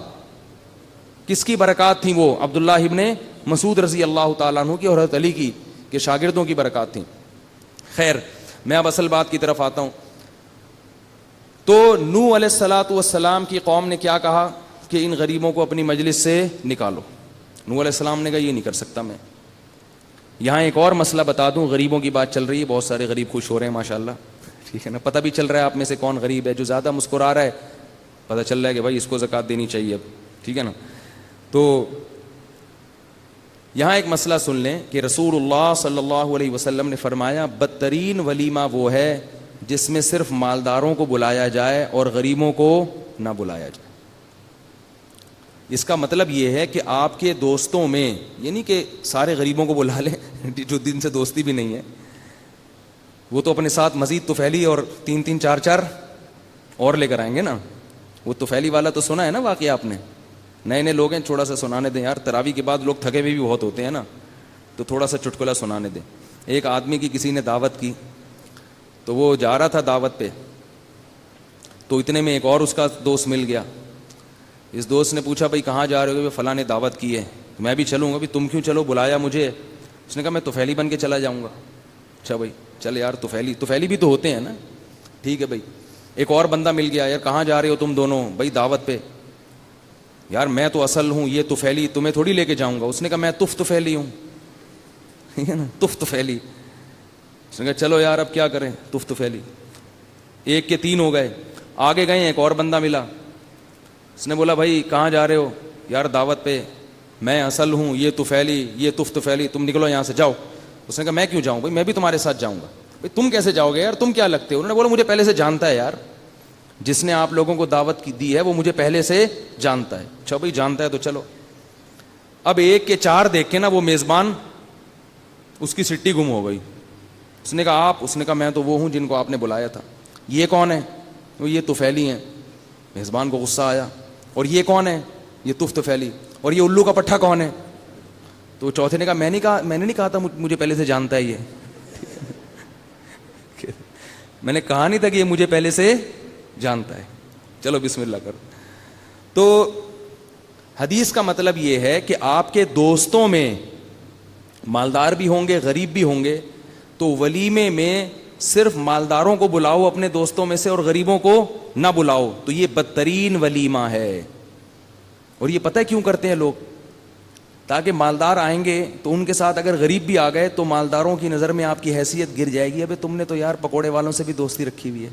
کس کی برکات تھیں؟ وہ عبداللہ ابن مسعود رضی اللہ تعالیٰ عنہ کی اور حضرت علی کی کے شاگردوں کی برکات تھیں. خیر, میں اب اصل بات کی طرف آتا ہوں. تو نوح علیہ الصلاۃ والسلام کی قوم نے کیا کہا کہ ان غریبوں کو اپنی مجلس سے نکالو. نوح علیہ السلام نے کہا یہ نہیں کر سکتا میں. یہاں ایک اور مسئلہ بتا دوں, غریبوں کی بات چل رہی ہے, بہت سارے غریب خوش ہو رہے ہیں ماشاءاللہ, ٹھیک ہے نا, پتہ بھی چل رہا ہے آپ میں سے کون غریب ہے. جو زیادہ مسکرا رہا ہے پتہ چل رہا ہے کہ بھائی اس کو زکوٰۃ دینی چاہیے اب, ٹھیک ہے نا. تو یہاں ایک مسئلہ سن لیں کہ رسول اللہ صلی اللہ علیہ وسلم نے فرمایا بدترین ولیمہ وہ ہے جس میں صرف مالداروں کو بلایا جائے اور غریبوں کو نہ بلایا جائے. اس کا مطلب یہ ہے کہ آپ کے دوستوں میں, یعنی کہ سارے غریبوں کو بلا لیں جو دن سے دوستی بھی نہیں ہے, وہ تو اپنے ساتھ مزید طفیلی اور 3 4 اور لے کر آئیں گے نا. وہ طفیلی والا تو سنا ہے نا واقعہ آپ نے, نئے نئے لوگ ہیں, تھوڑا سا سنانے دیں یار, تراویح کے بعد لوگ تھکے ہوئے بھی بہت ہوتے ہیں نا, تو تھوڑا سا چٹکلا سنانے دیں. ایک آدمی کی کسی نے دعوت کی, تو وہ جا رہا تھا دعوت پہ, تو اتنے میں ایک اور اس کا دوست مل گیا. اس دوست نے پوچھا بھائی کہاں جا رہے ہو؟ فلاں نے دعوت کی ہے, میں بھی چلوں گا. بھی تم کیوں چلو, بلایا مجھے. اس نے کہا میں طفیلی بن کے چلا جاؤں گا. اچھا بھائی چل یار, طفیلی بھی تو ہوتے ہیں نا, ٹھیک ہے بھائی. ایک اور بندہ مل گیا, یار کہاں جا رہے ہو تم دونوں؟ بھائی دعوت پہ. یار میں تو اصل ہوں, یہ طفیلی, تمہیں تھوڑی لے کے جاؤں گا. اس نے کہا میں طفیلی ہوں, ٹھیک ہے نا, طفیلی. اس نے کہا چلو یار اب کیا کریں, طفیلی. 1 کے 3 ہو گئے. آگے گئے, ایک اور بندہ ملا. اس نے بولا بھائی کہاں جا رہے ہو؟ یار دعوت پہ. میں اصل ہوں, یہ طفیلی, یہ طفیلی, تم نکلو یہاں سے, جاؤ. اس نے کہا میں کیوں جاؤں بھائی, میں بھی تمہارے ساتھ جاؤں گا. بھائی تم کیسے جاؤ گے یار, تم کیا لگتے ہو؟ انہوں نے بولا مجھے پہلے سے جانتا ہے یار, جس نے آپ لوگوں کو دعوت کی دی ہے وہ مجھے پہلے سے جانتا ہے. اچھا بھائی جانتا ہے تو چلو. اب 1 کے 4 دیکھ کے نا وہ میزبان, اس کی سٹی گم ہو گئی. اس نے کہا آپ؟ اس نے کہا میں تو وہ ہوں جن کو آپ نے بلایا تھا. یہ کون ہے؟ وہ یہ طفیلی ہیں. میزبان کو غصہ آیا. اور یہ کون ہے؟ یہ طفیلی. اور یہ الو کا پٹھا کون ہے؟ تو چوتھے نے کہا میں نے نہیں کہا تھا مجھے پہلے سے جانتا ہے یہ. میں نے کہا نہیں تھا کہ یہ مجھے پہلے سے جانتا ہے. چلو بسم اللہ کرو. تو حدیث کا مطلب یہ ہے کہ آپ کے دوستوں میں مالدار بھی ہوں گے, غریب بھی ہوں گے, تو ولیمے میں صرف مالداروں کو بلاؤ اپنے دوستوں میں سے, اور غریبوں کو نہ بلاؤ. تو یہ بدترین ولیمہ ہے. اور یہ پتہ ہے کیوں کرتے ہیں لوگ؟ تاکہ مالدار آئیں گے تو ان کے ساتھ اگر غریب بھی آ گئے تو مالداروں کی نظر میں آپ کی حیثیت گر جائے گی. ابے تم نے تو یار پکوڑے والوں سے بھی دوستی رکھی ہوئی ہے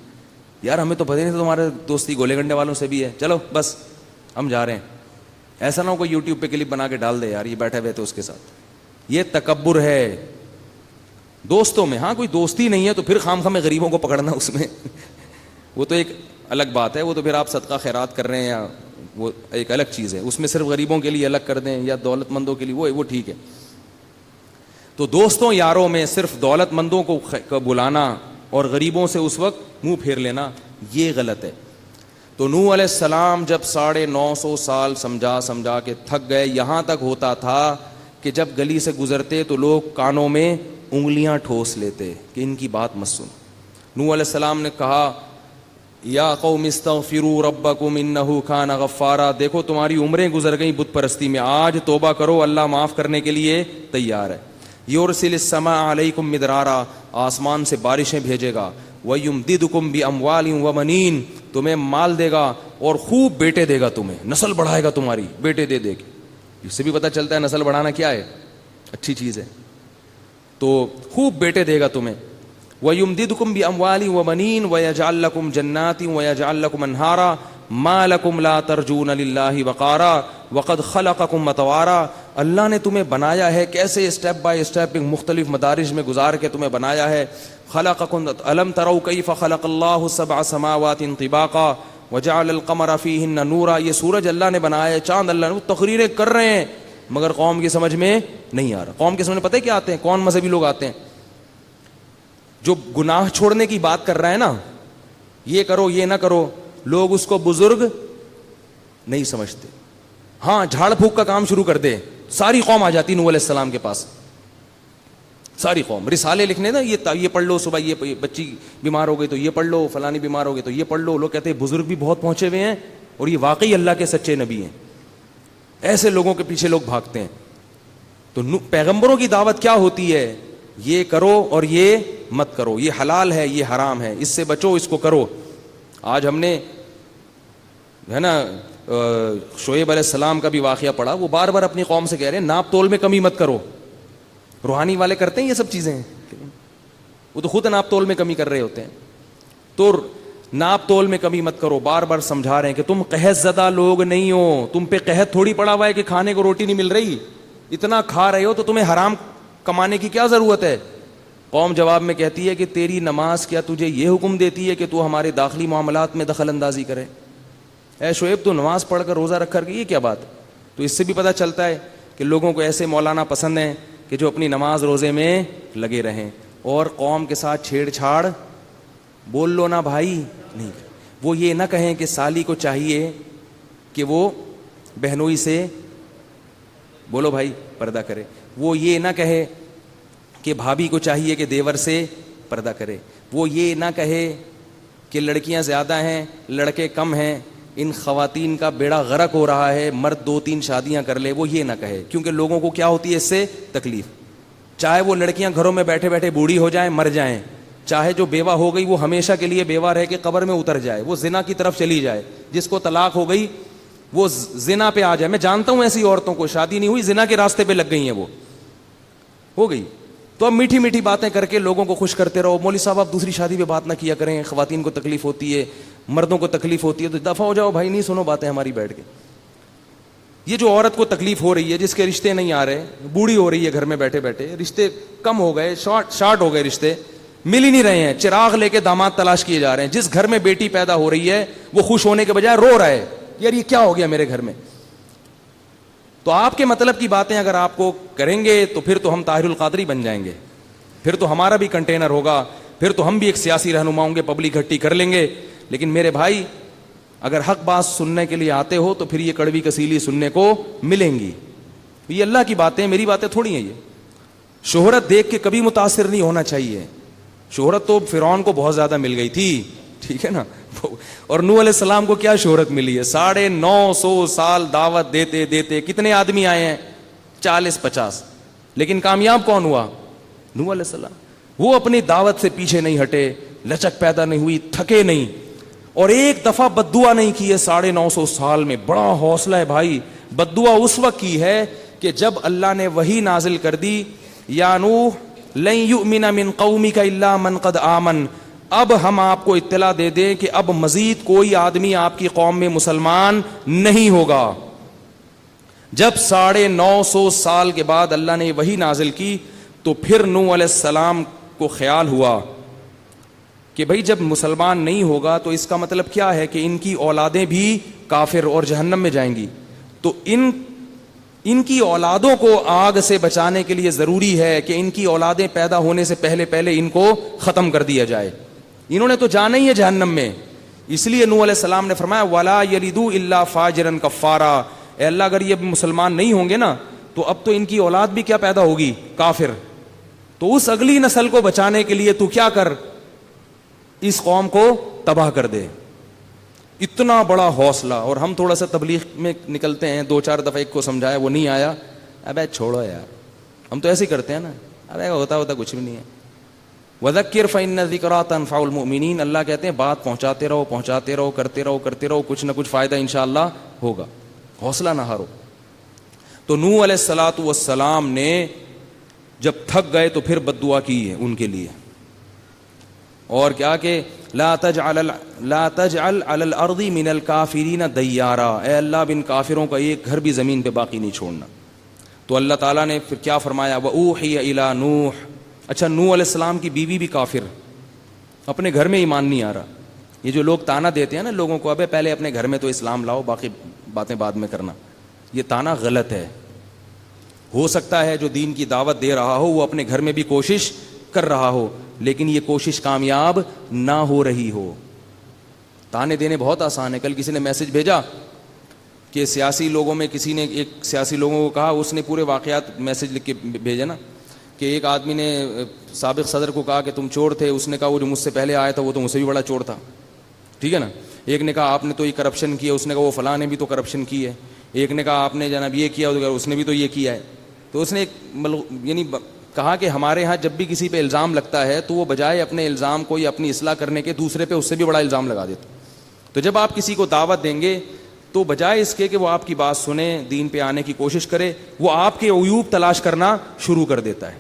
یار, ہمیں تو پتہ نہیں تھا تمہارے دوستی گولے گنڈے والوں سے بھی ہے, چلو بس ہم جا رہے ہیں. ایسا نہ ہو کوئی یوٹیوب پہ کلپ بنا کے ڈال دے یار یہ بیٹھے ہوئے تھے اس کے ساتھ. یہ تکبر ہے دوستوں میں. ہاں کوئی دوستی نہیں ہے تو پھر خام خواہ غریبوں کو پکڑنا اس میں وہ تو ایک الگ بات ہے, وہ تو پھر آپ صدقہ خیرات کر رہے ہیں یا وہ ایک الگ چیز ہے, اس میں صرف غریبوں کے لیے الگ کر دیں یا دولت مندوں کے لیے, وہ ٹھیک ہے. تو دوستوں یاروں میں صرف دولت مندوں کو بلانا اور غریبوں سے اس وقت منہ پھیر لینا, یہ غلط ہے. تو نوح علیہ السلام جب 950 سال سمجھا کے تھک گئے, یہاں تک ہوتا تھا کہ جب گلی سے گزرتے تو لوگ کانوں میں انگلیاں ٹھوس لیتے کہ ان کی بات مت سن. نوح علیہ السلام نے کہا یا قوم استغفروا ربکم انہ کان غفارا, دیکھو تمہاری عمریں گزر گئیں بت پرستی میں, آج توبہ کرو, اللہ معاف کرنے کے لیے تیار ہے. یرسل السماء علیکم مدرارا, آسمان سے بارشیں بھیجے گا. وَيُمْدِدُكُمْ بِأَمْوَالٍ وَبَنِينَ, تمہیں مال دے گا اور خوب بیٹے دے گا, تمہیں نسل بڑھائے گا تمہاری بیٹے دے دے کے. اس سے بھی پتہ چلتا ہے نسل بڑھانا کیا ہے, اچھی چیز ہے. تو خوب بیٹے دے گا تمہیں. وَيُمْدِدُكُمْ بِأَمْوَالٍ وَبَنِينَ وَيَجْعَلْ لَكُمْ جَنَّاتٍ وَيَجْعَلْ لَكُمْ أَنْهَارًا مَا لَكُمْ لَا تَرْجُونَ لِلَّهِ وَقَارًا وَقَدْ خَلَقَكُمْ أَطْوَارًا, اللہ نے تمہیں بنایا ہے کیسے, اسٹیپ بائی اسٹیپ مختلف مدارج میں گزار کے تمہیں بنایا ہے. خلقکم الم تروا کیف خلق اللہ سبع سماوات طباقا وجعل القمر فیہن نورا, یہ سورج اللہ نے بنایا ہے, چاند اللہ نے, وہ تقریریں کر رہے ہیں مگر قوم کی سمجھ میں نہیں آ رہا. قوم کے سمجھ میں پتہ ہے کیا آتے ہیں, کون مذہبی لوگ آتے ہیں جو گناہ چھوڑنے کی بات کر رہا ہے نا, یہ کرو یہ نہ کرو, لوگ اس کو بزرگ نہیں سمجھتے. ہاں جھاڑ پھونک کا کام شروع کر دے, ساری قوم آ جاتی نوح علیہ السلام کے پاس, ساری قوم رسالے لکھنے نا, یہ پڑھ لو, صبح یہ بچی بیمار ہو گئی تو یہ پڑھ لو, فلانی بیمار ہو گئی تو یہ پڑھ لو. لوگ کہتے ہیں بزرگ بھی بہت پہنچے ہوئے ہیں اور یہ واقعی اللہ کے سچے نبی ہیں. ایسے لوگوں کے پیچھے لوگ بھاگتے ہیں. تو پیغمبروں کی دعوت کیا ہوتی ہے, یہ کرو اور یہ مت کرو, یہ حلال ہے یہ حرام ہے, اس سے بچو اس کو کرو. آج ہم نے ہے نا شعیب علیہ السلام کا بھی واقعہ پڑھا, وہ بار بار اپنی قوم سے کہہ رہے ہیں ناپ تول میں کمی مت کرو. روحانی والے کرتے ہیں یہ سب چیزیں, وہ تو خود ناپ تول میں کمی کر رہے ہوتے ہیں. تو ناپ تول میں کمی مت کرو, بار بار سمجھا رہے ہیں کہ تم قحط زدہ لوگ نہیں ہو, تم پہ قحط تھوڑی پڑا ہوا ہے کہ کھانے کو روٹی نہیں مل رہی, اتنا کھا رہے ہو تو تمہیں حرام کمانے کی کیا ضرورت ہے. قوم جواب میں کہتی ہے کہ تیری نماز کیا تجھے یہ حکم دیتی ہے کہ تو ہمارے داخلی معاملات میں دخل اندازی کرے. اے شعیب تو نماز پڑھ کر روزہ رکھ کر کے یہ کیا بات. تو اس سے بھی پتہ چلتا ہے کہ لوگوں کو ایسے مولانا پسند ہیں کہ جو اپنی نماز روزے میں لگے رہیں اور قوم کے ساتھ چھیڑ چھاڑ بول لو نا بھائی نہیں. وہ یہ نہ کہیں کہ سالی کو چاہیے کہ وہ بہنوئی سے بولو بھائی پردہ کرے, وہ یہ نہ کہے کہ بھابھی کو چاہیے کہ دیور سے پردہ کرے, وہ یہ نہ کہے کہ لڑکیاں زیادہ ہیں لڑکے کم ہیں, ان خواتین کا بیڑا غرق ہو رہا ہے, مرد 2-3 شادیاں کر لے, وہ یہ نہ کہے. کیونکہ لوگوں کو کیا ہوتی ہے اس سے تکلیف, چاہے وہ لڑکیاں گھروں میں بیٹھے بیٹھے بوڑھی ہو جائیں مر جائیں, چاہے جو بیوہ ہو گئی وہ ہمیشہ کے لیے بیوہ رہ کے قبر میں اتر جائے, وہ زنا کی طرف چلی جائے, جس کو طلاق ہو گئی وہ زنا پہ آ جائے. میں جانتا ہوں ایسی عورتوں کو, شادی نہیں ہوئی زنا کے راستے پہ لگ گئی ہیں, وہ ہو گئی. تو اب میٹھی میٹھی باتیں کر کے لوگوں کو خوش کرتے رہو. مولوی صاحب آپ دوسری شادی پہ بات نہ کیا کریں, خواتین کو تکلیف ہوتی ہے, مردوں کو تکلیف ہوتی ہے, تو دفع ہو جاؤ بھائی, نہیں سنو باتیں ہماری بیٹھ کے. یہ جو عورت کو تکلیف ہو رہی ہے, جس کے رشتے نہیں آ رہے, بوڑھی ہو رہی ہے گھر میں بیٹھے بیٹھے, رشتے کم ہو گئے, شارٹ ہو گئے, رشتے مل ہی نہیں رہے ہیں, چراغ لے کے داماد تلاش کیے جا رہے ہیں. جس گھر میں بیٹی پیدا ہو رہی ہے وہ خوش ہونے کے بجائے رو رہا ہے, یار یہ کیا ہو گیا میرے گھر میں. تو آپ کے مطلب کی باتیں اگر آپ کو کریں گے تو پھر تو ہم طاہر القادری بن جائیں گے, پھر تو ہمارا بھی کنٹینر ہوگا, پھر تو ہم بھی ایک سیاسی رہنما ہوں گے, پبلک اکٹھی کر لیں گے. لیکن میرے بھائی اگر حق بات سننے کے لیے آتے ہو تو پھر یہ کڑوی کسیلی سننے کو ملیں گی. یہ اللہ کی باتیں, میری باتیں تھوڑی ہیں. یہ شہرت دیکھ کے کبھی متاثر نہیں ہونا چاہیے. شہرت تو فرعون کو بہت زیادہ مل گئی تھی, ٹھیک ہے نا, اور نوح علیہ السلام کو کیا شہرت ملی ہے. 950 سال دعوت دیتے دیتے کتنے آدمی آئے ہیں, 40-50, لیکن کامیاب کون ہوا؟ نوح علیہ السلام. وہ اپنی دعوت سے پیچھے نہیں ہٹے, لچک پیدا نہیں ہوئی, تھکے نہیں, اور ایک دفعہ بددعا نہیں کی ہے 950 سال میں. بڑا حوصلہ ہے بھائی. بددعا اس وقت کی ہے کہ جب اللہ نے وحی نازل کر دی, یا نوح لن یؤمن من قومک الا من قد آمن, اب ہم آپ کو اطلاع دے دیں کہ اب مزید کوئی آدمی آپ کی قوم میں مسلمان نہیں ہوگا. جب 950 سال کے بعد اللہ نے وحی نازل کی تو پھر نوح علیہ السلام کو خیال ہوا کہ بھئی جب مسلمان نہیں ہوگا تو اس کا مطلب کیا ہے کہ ان کی اولادیں بھی کافر اور جہنم میں جائیں گی. تو ان کی اولادوں کو آگ سے بچانے کے لیے ضروری ہے کہ ان کی اولادیں پیدا ہونے سے پہلے ان کو ختم کر دیا جائے. انہوں نے تو جانا ہی ہے جہنم میں. اس لیے نوح علیہ السلام نے فرمایا وَلَا يَلِدُوا إِلَّا فَاجِرًا كَفَّارًا. اے اللہ اگر یہ مسلمان نہیں ہوں گے نا تو اب تو ان کی اولاد بھی کیا پیدا ہوگی؟ کافر. تو اس اگلی نسل کو بچانے کے لیے تو کیا کر، اس قوم کو تباہ کر دے. اتنا بڑا حوصلہ. اور ہم تھوڑا سا تبلیغ میں نکلتے ہیں، 2-4 دفعہ ایک کو سمجھایا وہ نہیں آیا، ابے چھوڑو یار. ہم تو ایسے ہی کرتے ہیں نا، ابے ہوتا کچھ بھی نہیں ہے. وَذَكِّرْ فَإِنَّ الذِّكْرَىٰ تَنفَعُ الْمُؤْمِنِينَ. اللہ کہتے ہیں بات پہنچاتے رہو، کرتے رہو، کچھ نہ کچھ فائدہ انشاءاللہ ہوگا. حوصلہ نہ ہارو. تو نوح علیہ الصلوۃ والسلام نے جب تھک گئے تو پھر بد دعا کی ہے ان کے لیے. اور کیا کہ لا تجعل علی الارض من الکافرین دیارا. اے اللہ اب ان کافروں کا ایک گھر بھی زمین پہ باقی نہیں چھوڑنا. تو اللہ تعالیٰ نے پھر کیا فرمایا وَأُوحِيَ إِلَىٰ نوح. اچھا نوح علیہ السلام کی بیوی بھی کافر، اپنے گھر میں ایمان نہیں آ رہا. یہ جو لوگ تانا دیتے ہیں نا لوگوں کو، ابے پہلے اپنے گھر میں تو اسلام لاؤ، باقی باتیں بعد میں کرنا، یہ تانا غلط ہے. ہو سکتا ہے جو دین کی دعوت دے رہا ہو وہ اپنے گھر میں بھی کوشش کر رہا ہو، لیکن یہ کوشش کامیاب نہ ہو رہی ہو. تانے دینے بہت آسان ہے. کل کسی نے میسج بھیجا کہ سیاسی لوگوں میں کسی نے ایک سیاسی لوگوں کو کہا، اس نے پورے واقعات میسج لکھ کے بھیجا نا، کہ ایک آدمی نے سابق صدر کو کہا کہ تم چور تھے. اس نے کہا وہ جو مجھ سے پہلے آیا تھا وہ تو مجھ سے بھی بڑا چور تھا. ٹھیک ہے نا. ایک نے کہا آپ نے تو یہ کرپشن کیا، اس نے کہا وہ فلاں نے بھی تو کرپشن کی ہے. ایک نے کہا آپ نے جناب یہ کیا، اس نے بھی تو یہ کیا ہے. تو اس نے یعنی کہا کہ ہمارے ہاں جب بھی کسی پہ الزام لگتا ہے تو وہ بجائے اپنے الزام کو یا اپنی اصلاح کرنے کے دوسرے پہ اس سے بھی بڑا الزام لگا دیتا. تو جب آپ کسی کو دعوت دیں گے تو بجائے اس کے کہ وہ آپ کی بات سنے، دین پہ آنے کی کوشش کرے، وہ آپ کے عیوب تلاش کرنا شروع کر دیتا ہے.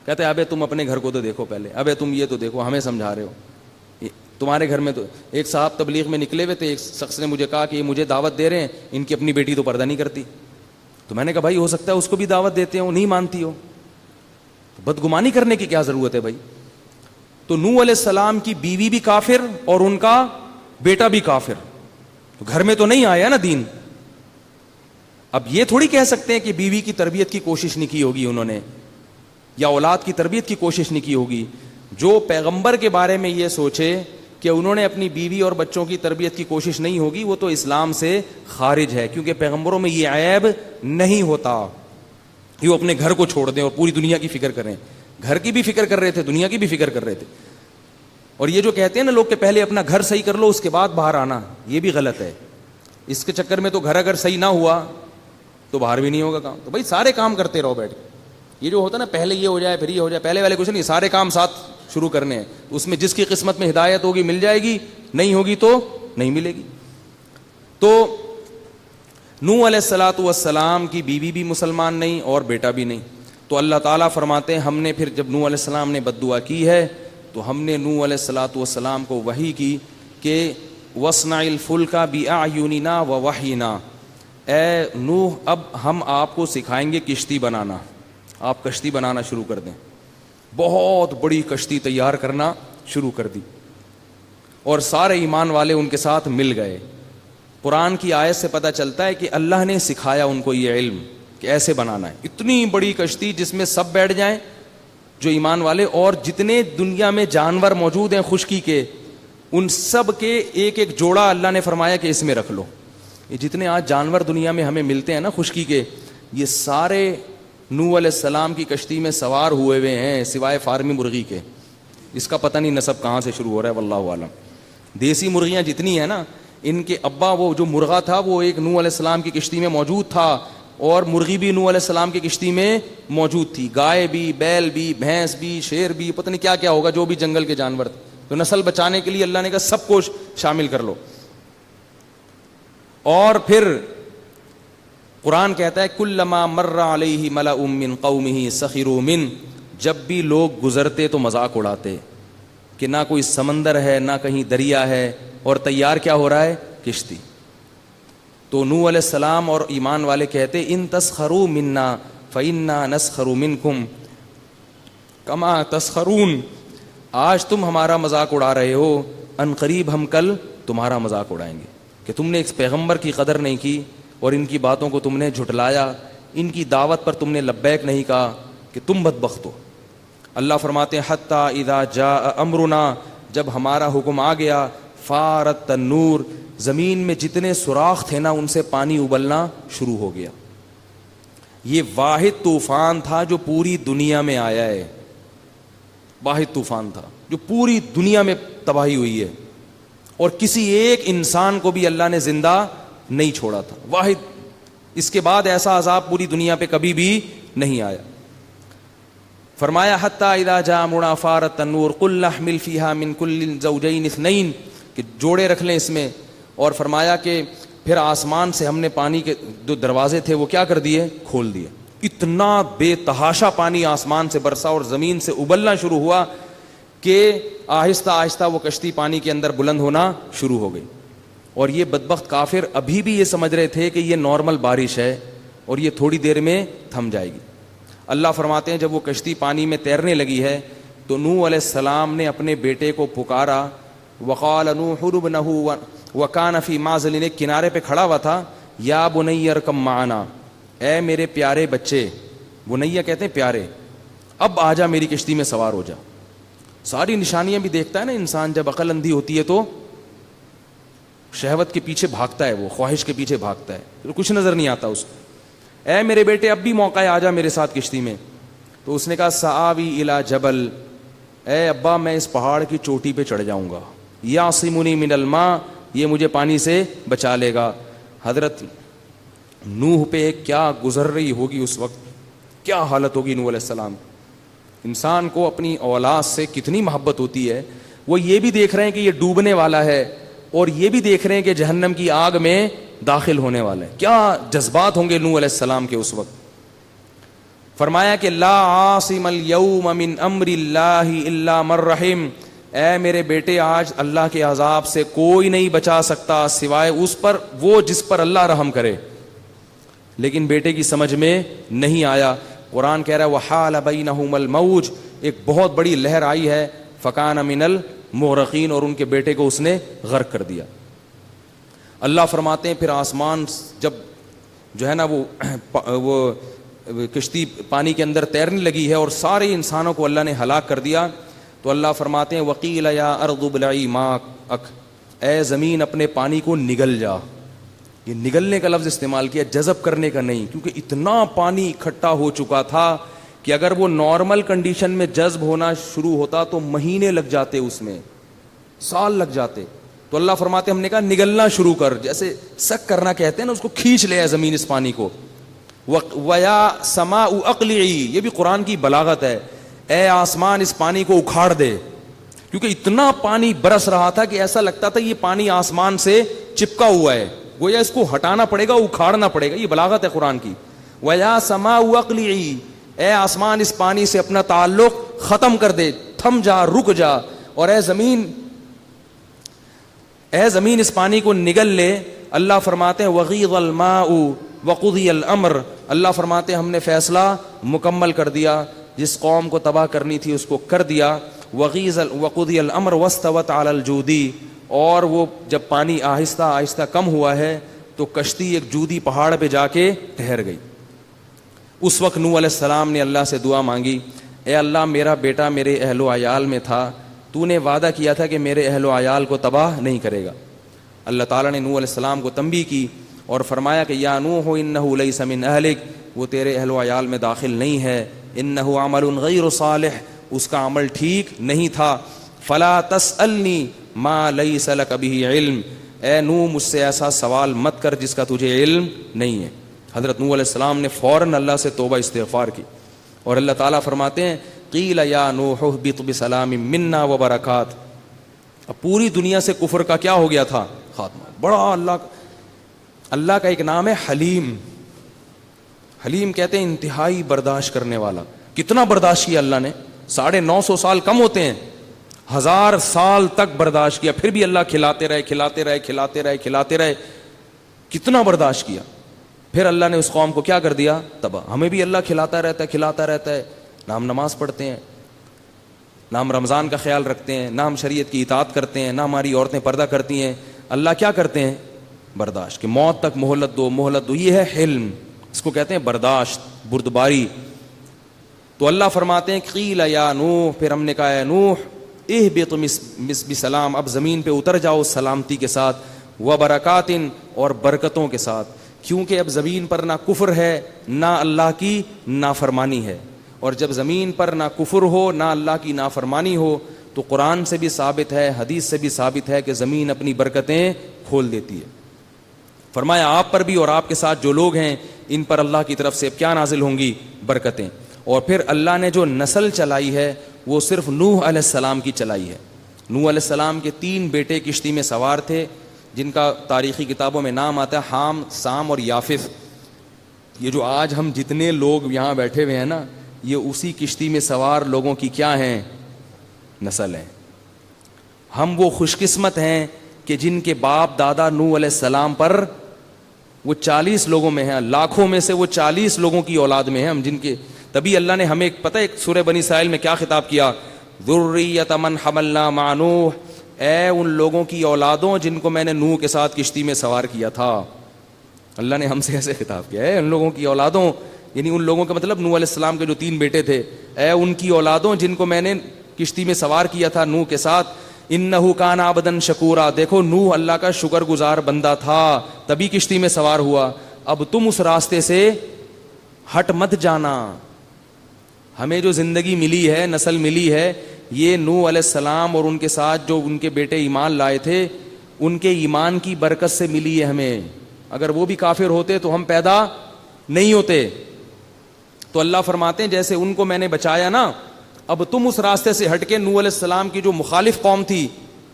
کہتے ہیں ابے تم اپنے گھر کو تو دیکھو پہلے، ابے تم یہ تو دیکھو، ہمیں سمجھا رہے ہو، تمہارے گھر میں تو. ایک صاحب تبلیغ میں نکلے ہوئے تھے، ایک شخص نے مجھے کہا کہ یہ مجھے دعوت دے رہے ہیں، ان کی اپنی بیٹی تو پردہ نہیں کرتی. تو میں نے کہا بھائی ہو سکتا ہے اس کو بھی دعوت دیتے ہو، نہیں مانتی ہو، تو بدگمانی کرنے کی کیا ضرورت ہے بھائی. تو نوح علیہ السلام کی بیوی بھی کافر اور ان کا بیٹا بھی کافر. تو گھر میں تو نہیں آیا نا دین. اب یہ تھوڑی کہہ سکتے ہیں کہ بیوی کی تربیت کی کوشش نہیں کی ہوگی انہوں نے، یا اولاد کی تربیت کی کوشش نہیں کی ہوگی. جو پیغمبر کے بارے میں یہ سوچے کہ انہوں نے اپنی بیوی اور بچوں کی تربیت کی کوشش نہیں ہوگی، وہ تو اسلام سے خارج ہے. کیونکہ پیغمبروں میں یہ عیب نہیں ہوتا کہ وہ اپنے گھر کو چھوڑ دیں اور پوری دنیا کی فکر کریں. گھر کی بھی فکر کر رہے تھے، دنیا کی بھی فکر کر رہے تھے. اور یہ جو کہتے ہیں نا لوگ کہ پہلے اپنا گھر صحیح کر لو اس کے بعد باہر آنا، یہ بھی غلط ہے. اس کے چکر میں تو گھر اگر صحیح نہ ہوا تو باہر بھی نہیں ہوگا کام. تو بھائی سارے کام کرتے رہو بیٹھ کے. یہ جو ہوتا ہے نا پہلے یہ ہو جائے پھر یہ ہو جائے، پہلے والے کچھ نہیں، سارے کام ساتھ شروع کرنے ہیں. اس میں جس کی قسمت میں ہدایت ہوگی مل جائے گی، نہیں ہوگی تو نہیں ملے گی. تو نوح علیہ الصلوۃ والسلام کی بیوی بھی مسلمان نہیں اور بیٹا بھی نہیں. تو اللہ تعالیٰ فرماتے ہیں ہم نے پھر جب نوح علیہ السلام نے بد دعا کی ہے تو ہم نے نوح علیہ الصلوۃ والسلام کو وحی کی کہ وَاصْنَعِ الْفُلْكَ بِأَعْيُنِنَا وَوَحْيِنَا. اے نوح اب ہم آپ کو سکھائیں گے کشتی بنانا. آپ کشتی بنانا شروع کر دیں. بہت بڑی کشتی تیار کرنا شروع کر دی اور سارے ایمان والے ان کے ساتھ مل گئے. قرآن کی آیت سے پتہ چلتا ہے کہ اللہ نے سکھایا ان کو یہ علم کہ ایسے بنانا ہے. اتنی بڑی کشتی جس میں سب بیٹھ جائیں جو ایمان والے، اور جتنے دنیا میں جانور موجود ہیں خشکی کے ان سب کے ایک ایک جوڑا اللہ نے فرمایا کہ اس میں رکھ لو. یہ جتنے آج جانور دنیا میں ہمیں ملتے ہیں نا خشکی کے، یہ سارے نوح علیہ السلام کی کشتی میں سوار ہوئے ہیں سوائے فارمی مرغی کے. اس کا پتہ نہیں نسب کہاں سے شروع ہو رہا ہے واللہ عالم. دیسی مرغیاں جتنی ہیں نا ان کے ابا وہ جو مرغا تھا وہ ایک نوح علیہ السلام کی کشتی میں موجود تھا، اور مرغی بھی نوح علیہ السلام کی کشتی میں موجود تھی. گائے بھی، بیل بھی، بھینس بھی، شیر بھی، پتہ نہیں کیا کیا ہوگا جو بھی جنگل کے جانور تھے. تو نسل بچانے کے لیے اللہ نے کہا سب کو شامل کر لو. اور پھر قرآن کہتا ہے کلما مر علیہ ملأ من قومہ سخروا منہ. جب بھی لوگ گزرتے تو مذاق اڑاتے کہ نہ کوئی سمندر ہے نہ کہیں دریا ہے اور تیار کیا ہو رہا ہے؟ کشتی. تو نوح علیہ السلام اور ایمان والے کہتے ان تسخروا منا فإنا نسخر منکم کما تسخرون. آج تم ہمارا مذاق اڑا رہے ہو، ان قریب ہم کل تمہارا مذاق اڑائیں گے کہ تم نے ایک پیغمبر کی قدر نہیں کی اور ان کی باتوں کو تم نے جھٹلایا، ان کی دعوت پر تم نے لبیک نہیں کہا، کہ تم بدبخت ہو۔ اللہ فرماتے ہیں حتیٰ اذا جاء امرنا، جب ہمارا حکم آ گیا، فارت النور، زمین میں جتنے سوراخ تھے نا ان سے پانی ابلنا شروع ہو گیا۔ یہ واحد طوفان تھا جو پوری دنیا میں آیا ہے، واحد طوفان تھا جو پوری دنیا میں تباہی ہوئی ہے، اور کسی ایک انسان کو بھی اللہ نے زندہ نہیں چھوڑا تھا، واحد۔ اس کے بعد ایسا عذاب پوری دنیا پہ کبھی بھی نہیں آیا۔ فرمایا حتیٰ اذا جاء امرنا فارت النور قل نحمل فیہا من کل زوجین اثنین، کہ جوڑے رکھ لیں اس میں، اور فرمایا کہ پھر آسمان سے ہم نے پانی کے جو دروازے تھے وہ کیا کر دیے، کھول دیے۔ اتنا بے تحاشا پانی آسمان سے برسا اور زمین سے ابلنا شروع ہوا کہ آہستہ آہستہ وہ کشتی پانی کے اندر بلند ہونا شروع ہو گئی۔ اور یہ بدبخت کافر ابھی بھی یہ سمجھ رہے تھے کہ یہ نارمل بارش ہے اور یہ تھوڑی دیر میں تھم جائے گی۔ اللہ فرماتے ہیں جب وہ کشتی پانی میں تیرنے لگی ہے تو نوح علیہ السلام نے اپنے بیٹے کو پکارا، وقال نوح ابنہ وکان فی معزل، ایک کنارے پہ کھڑا ہوا تھا، یا بنی ارکب معنا، اے میرے پیارے بچے، بنیا کہتے ہیں پیارے، اب آ جا میری کشتی میں سوار ہو جا۔ ساری نشانیاں بھی دیکھتا ہے نا انسان، جب عقل اندھی ہوتی ہے تو شہوت کے پیچھے بھاگتا ہے، وہ خواہش کے پیچھے بھاگتا ہے، کچھ نظر نہیں آتا اس کو۔ اے میرے بیٹے اب بھی موقع ہے، آ جا میرے ساتھ کشتی میں۔ تو اس نے کہا سآوی الی جبل، اے ابا میں اس پہاڑ کی چوٹی پہ چڑھ جاؤں گا، یعصمنی من الماء، یہ مجھے پانی سے بچا لے گا۔ حضرت نوح پہ کیا گزر رہی ہوگی اس وقت، کیا حالت ہوگی نوح علیہ السلام۔ انسان کو اپنی اولاد سے کتنی محبت ہوتی ہے، وہ یہ بھی دیکھ رہے ہیں کہ یہ ڈوبنے والا ہے، اور یہ بھی دیکھ رہے ہیں کہ جہنم کی آگ میں داخل ہونے والا ہے۔ کیا جذبات ہوں گے نوح علیہ السلام کے اس وقت۔ فرمایا کہ لا عاصم اليوم من امر اللہ الا من رحم، اے میرے بیٹے آج اللہ کے عذاب سے کوئی نہیں بچا سکتا سوائے اس پر وہ جس پر اللہ رحم کرے۔ لیکن بیٹے کی سمجھ میں نہیں آیا۔ قرآن کہہ رہا ہے وحال بینہم الموج، ایک بہت بڑی لہر آئی ہے، فکان من المغرقین، اور ان کے بیٹے کو اس نے غرق کر دیا۔ اللہ فرماتے ہیں پھر آسمان جب جو ہے نا وہ کشتی پانی کے اندر تیرنے لگی ہے اور سارے انسانوں کو اللہ نے ہلاک کر دیا، تو اللہ فرماتے ہیں وقیل یا ارض ابلعی ماءک، اے زمین اپنے پانی کو نگل جا۔ یہ نگلنے کا لفظ استعمال کیا، جذب کرنے کا نہیں، کیونکہ اتنا پانی اکٹھا ہو چکا تھا کہ اگر وہ نارمل کنڈیشن میں جذب ہونا شروع ہوتا تو مہینے لگ جاتے، اس میں سال لگ جاتے۔ تو اللہ فرماتے ہم نے کہا نگلنا شروع کر، جیسے سک کرنا کہتے ہیں نا، اس کو کھینچ لے زمین اس پانی کو۔ وَيَا سَمَاءُ أَقْلِعِي، یہ بھی قرآن کی بلاغت ہے، اے آسمان اس پانی کو اکھاڑ دے، کیونکہ اتنا پانی برس رہا تھا کہ ایسا لگتا تھا یہ پانی آسمان سے چپکا ہوا ہے، گویا اس کو ہٹانا پڑے گا، اکھاڑنا پڑے گا، یہ بلاغت ہے قرآن کی۔ وَيَا سَمَاءُ أَقْلِعِي، اے آسمان اس پانی سے اپنا تعلق ختم کر دے، تھم جا، رک جا، اور اے زمین اس پانی کو نگل لے۔ اللہ فرماتے ہیں وَغِيضَ الْمَاءُ وَقُضِيَ الْأَمْرُ، اللہ فرماتے ہیں ہم نے فیصلہ مکمل کر دیا، جس قوم کو تباہ کرنی تھی اس کو کر دیا۔ وَقُضِيَ الْأَمْرُ وَاسْتَوَتْ عَلَى الْجُودِ، اور وہ جب پانی آہستہ آہستہ کم ہوا ہے تو کشتی ایک جودی پہاڑ پہ جا کے ٹھہر گئی۔ اس وقت نوح علیہ السلام نے اللہ سے دعا مانگی، اے اللہ میرا بیٹا میرے اہل و عیال میں تھا، تو نے وعدہ کیا تھا کہ میرے اہل و عیال کو تباہ نہیں کرے گا۔ اللہ تعالیٰ نے نوح علیہ السلام کو تنبیہ کی اور فرمایا کہ یا نوح انہ لیس من اہلک، وہ تیرے اہل و عیال میں داخل نہیں ہے، انہ عمل غیر صالح، اس کا عمل ٹھیک نہیں تھا، فلا تسألنی ما لیس لک بہ علم، اے نوح مجھ سے ایسا سوال مت کر جس کا تجھے علم نہیں ہے۔ حضرت نوح علیہ السلام نے فوراً اللہ سے توبہ استغفار کی، اور اللہ تعالیٰ فرماتے ہیں قیل یا نوح اہبط بسلام منا وبرکات، اب پوری دنیا سے کفر کا کیا ہو گیا تھا، خاتمہ۔ بڑا اللہ کا ایک نام ہے حلیم، حلیم کہتے ہیں انتہائی برداشت کرنے والا۔ کتنا برداشت کیا اللہ نے، 950 سال کم ہوتے ہیں، 1000 سال تک برداشت کیا، پھر بھی اللہ کھلاتے رہے کھلاتے رہے کھلاتے رہے کھلاتے رہے، کتنا برداشت کیا۔ پھر اللہ نے اس قوم کو کیا کر دیا، تباہ۔ ہمیں بھی اللہ کھلاتا رہتا ہے کھلاتا رہتا ہے، ہم نماز پڑھتے ہیں، نہ ہم رمضان کا خیال رکھتے ہیں، نہ ہم شریعت کی اطاعت کرتے ہیں، نہ ہماری عورتیں پردہ کرتی ہیں، اللہ کیا کرتے ہیں؟ برداشت، کہ موت تک مہلت دو مہلت دو، یہ ہے حلم، اس کو کہتے ہیں برداشت، بردباری۔ تو اللہ فرماتے ہیں قیل یا نوح، پھر ہم نے کہا اے نوح اہبط بسلام، اب زمین پہ اتر جاؤ سلامتی کے ساتھ، وبرکات، اور برکتوں کے ساتھ، کیونکہ اب زمین پر نہ کفر ہے نہ اللہ کی نافرمانی ہے، اور جب زمین پر نہ کفر ہو نہ اللہ کی نافرمانی ہو تو قرآن سے بھی ثابت ہے، حدیث سے بھی ثابت ہے کہ زمین اپنی برکتیں کھول دیتی ہے۔ فرمایا آپ پر بھی اور آپ کے ساتھ جو لوگ ہیں ان پر اللہ کی طرف سے کیا نازل ہوں گی؟ برکتیں۔ اور پھر اللہ نے جو نسل چلائی ہے وہ صرف نوح علیہ السلام کی چلائی ہے۔ نوح علیہ السلام کے 3 بیٹے کشتی میں سوار تھے، جن کا تاریخی کتابوں میں نام آتا ہے حام، سام اور یافث۔ یہ جو آج ہم جتنے لوگ یہاں بیٹھے ہوئے ہیں نا، یہ اسی کشتی میں سوار لوگوں کی کیا ہیں؟ نسل ہیں۔ ہم وہ خوش قسمت ہیں کہ جن کے باپ دادا نوح علیہ السلام پر وہ 40 لوگوں میں ہیں، لاکھوں میں سے وہ 40 لوگوں کی اولاد میں ہیں ہم، جن کے تبھی اللہ نے ہمیں پتہ ہے سورہ بنی اسرائیل میں کیا خطاب کیا؟ ذریۃ من حملنا مع نوح، اے ان لوگوں کی اولادوں جن کو میں نے نوح کے ساتھ کشتی میں سوار کیا تھا۔ اللہ نے ہم سے ایسے خطاب کیا ہے، ان لوگوں کی اولادوں، یعنی ان لوگوں کا مطلب نوح علیہ السلام کے جو 3 بیٹے تھے، اے ان کی اولادوں جن کو میں نے کشتی میں سوار کیا تھا نوح کے ساتھ، انہ کان عبدا شکورا، دیکھو نوح اللہ کا شکر گزار بندہ تھا تبھی کشتی میں سوار ہوا، اب تم اس راستے سے ہٹ مت جانا۔ ہمیں جو زندگی ملی ہے، نسل ملی ہے، یہ نوح علیہ السلام اور ان کے ساتھ جو ان کے بیٹے ایمان لائے تھے ان کے ایمان کی برکت سے ملی ہے ہمیں، اگر وہ بھی کافر ہوتے تو ہم پیدا نہیں ہوتے۔ تو اللہ فرماتے ہیں جیسے ان کو میں نے بچایا نا، اب تم اس راستے سے ہٹ کے نوح علیہ السلام کی جو مخالف قوم تھی،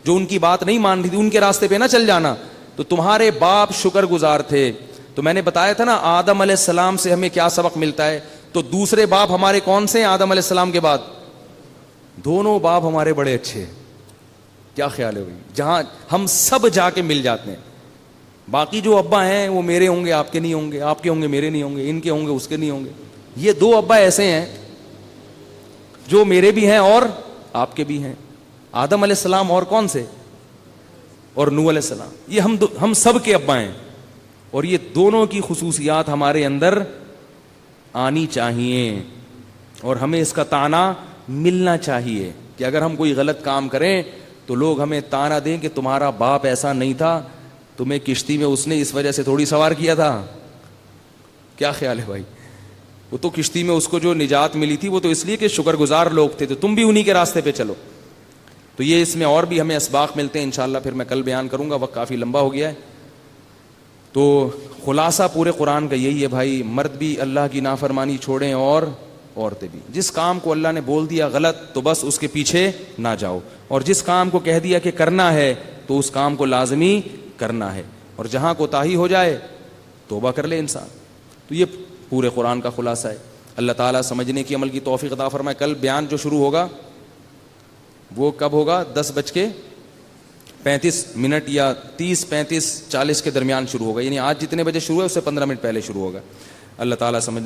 جو ان کی بات نہیں مان رہی تھی، ان کے راستے پہ نہ چل جانا۔ تو تمہارے باپ شکر گزار تھے، تو میں نے بتایا تھا نا آدم علیہ السلام سے ہمیں کیا سبق ملتا ہے، تو دوسرے باپ ہمارے کون سے ہیں آدم علیہ السلام کے بعد؟ دونوں باپ ہمارے بڑے اچھے، کیا خیال ہے بھائی؟ جہاں ہم سب جا کے مل جاتے ہیں، باقی جو ابا ہیں وہ میرے ہوں گے آپ کے نہیں ہوں گے، آپ کے ہوں گے میرے نہیں ہوں گے، ان کے ہوں گے اس کے نہیں ہوں گے، یہ 2 ابا ایسے ہیں جو میرے بھی ہیں اور آپ کے بھی ہیں، آدم علیہ السلام اور کون سے؟ اور نوح علیہ السلام، یہ ہم سب کے ابا ہیں، اور یہ دونوں کی خصوصیات ہمارے اندر آنی چاہیے، اور ہمیں اس کا طعنہ ملنا چاہیے کہ اگر ہم کوئی غلط کام کریں تو لوگ ہمیں طعنہ دیں کہ تمہارا باپ ایسا نہیں تھا، تمہیں کشتی میں اس نے اس وجہ سے تھوڑی سوار کیا تھا۔ کیا خیال ہے بھائی؟ وہ تو کشتی میں اس کو جو نجات ملی تھی وہ تو اس لیے کہ شکر گزار لوگ تھے، تو تم بھی انہی کے راستے پہ چلو۔ تو یہ اس میں اور بھی ہمیں اسباق ملتے ہیں، انشاءاللہ پھر میں کل بیان کروں گا، وقت کافی لمبا ہو گیا ہے۔ تو خلاصہ پورے قرآن کا یہی ہے بھائی، مرد بھی اللہ کی نافرمانی چھوڑیں اور عورتیں بھی، جس کام کو اللہ نے بول دیا غلط تو بس اس کے پیچھے نہ جاؤ، اور جس کام کو کہہ دیا کہ کرنا ہے تو اس کام کو لازمی کرنا ہے، اور جہاں کوتاہی ہو جائے توبہ کر لے انسان۔ تو یہ پورے قرآن کا خلاصہ ہے۔ اللہ تعالیٰ سمجھنے کی عمل کی توفیق عطا فرمائے۔ کل بیان جو شروع ہوگا وہ کب ہوگا؟ 10:35 یا 30 35 40 کے درمیان شروع ہوگا، یعنی آج جتنے بجے شروع ہے اس سے 15 منٹ پہلے شروع ہوگا۔ اللہ تعالیٰ سمجھ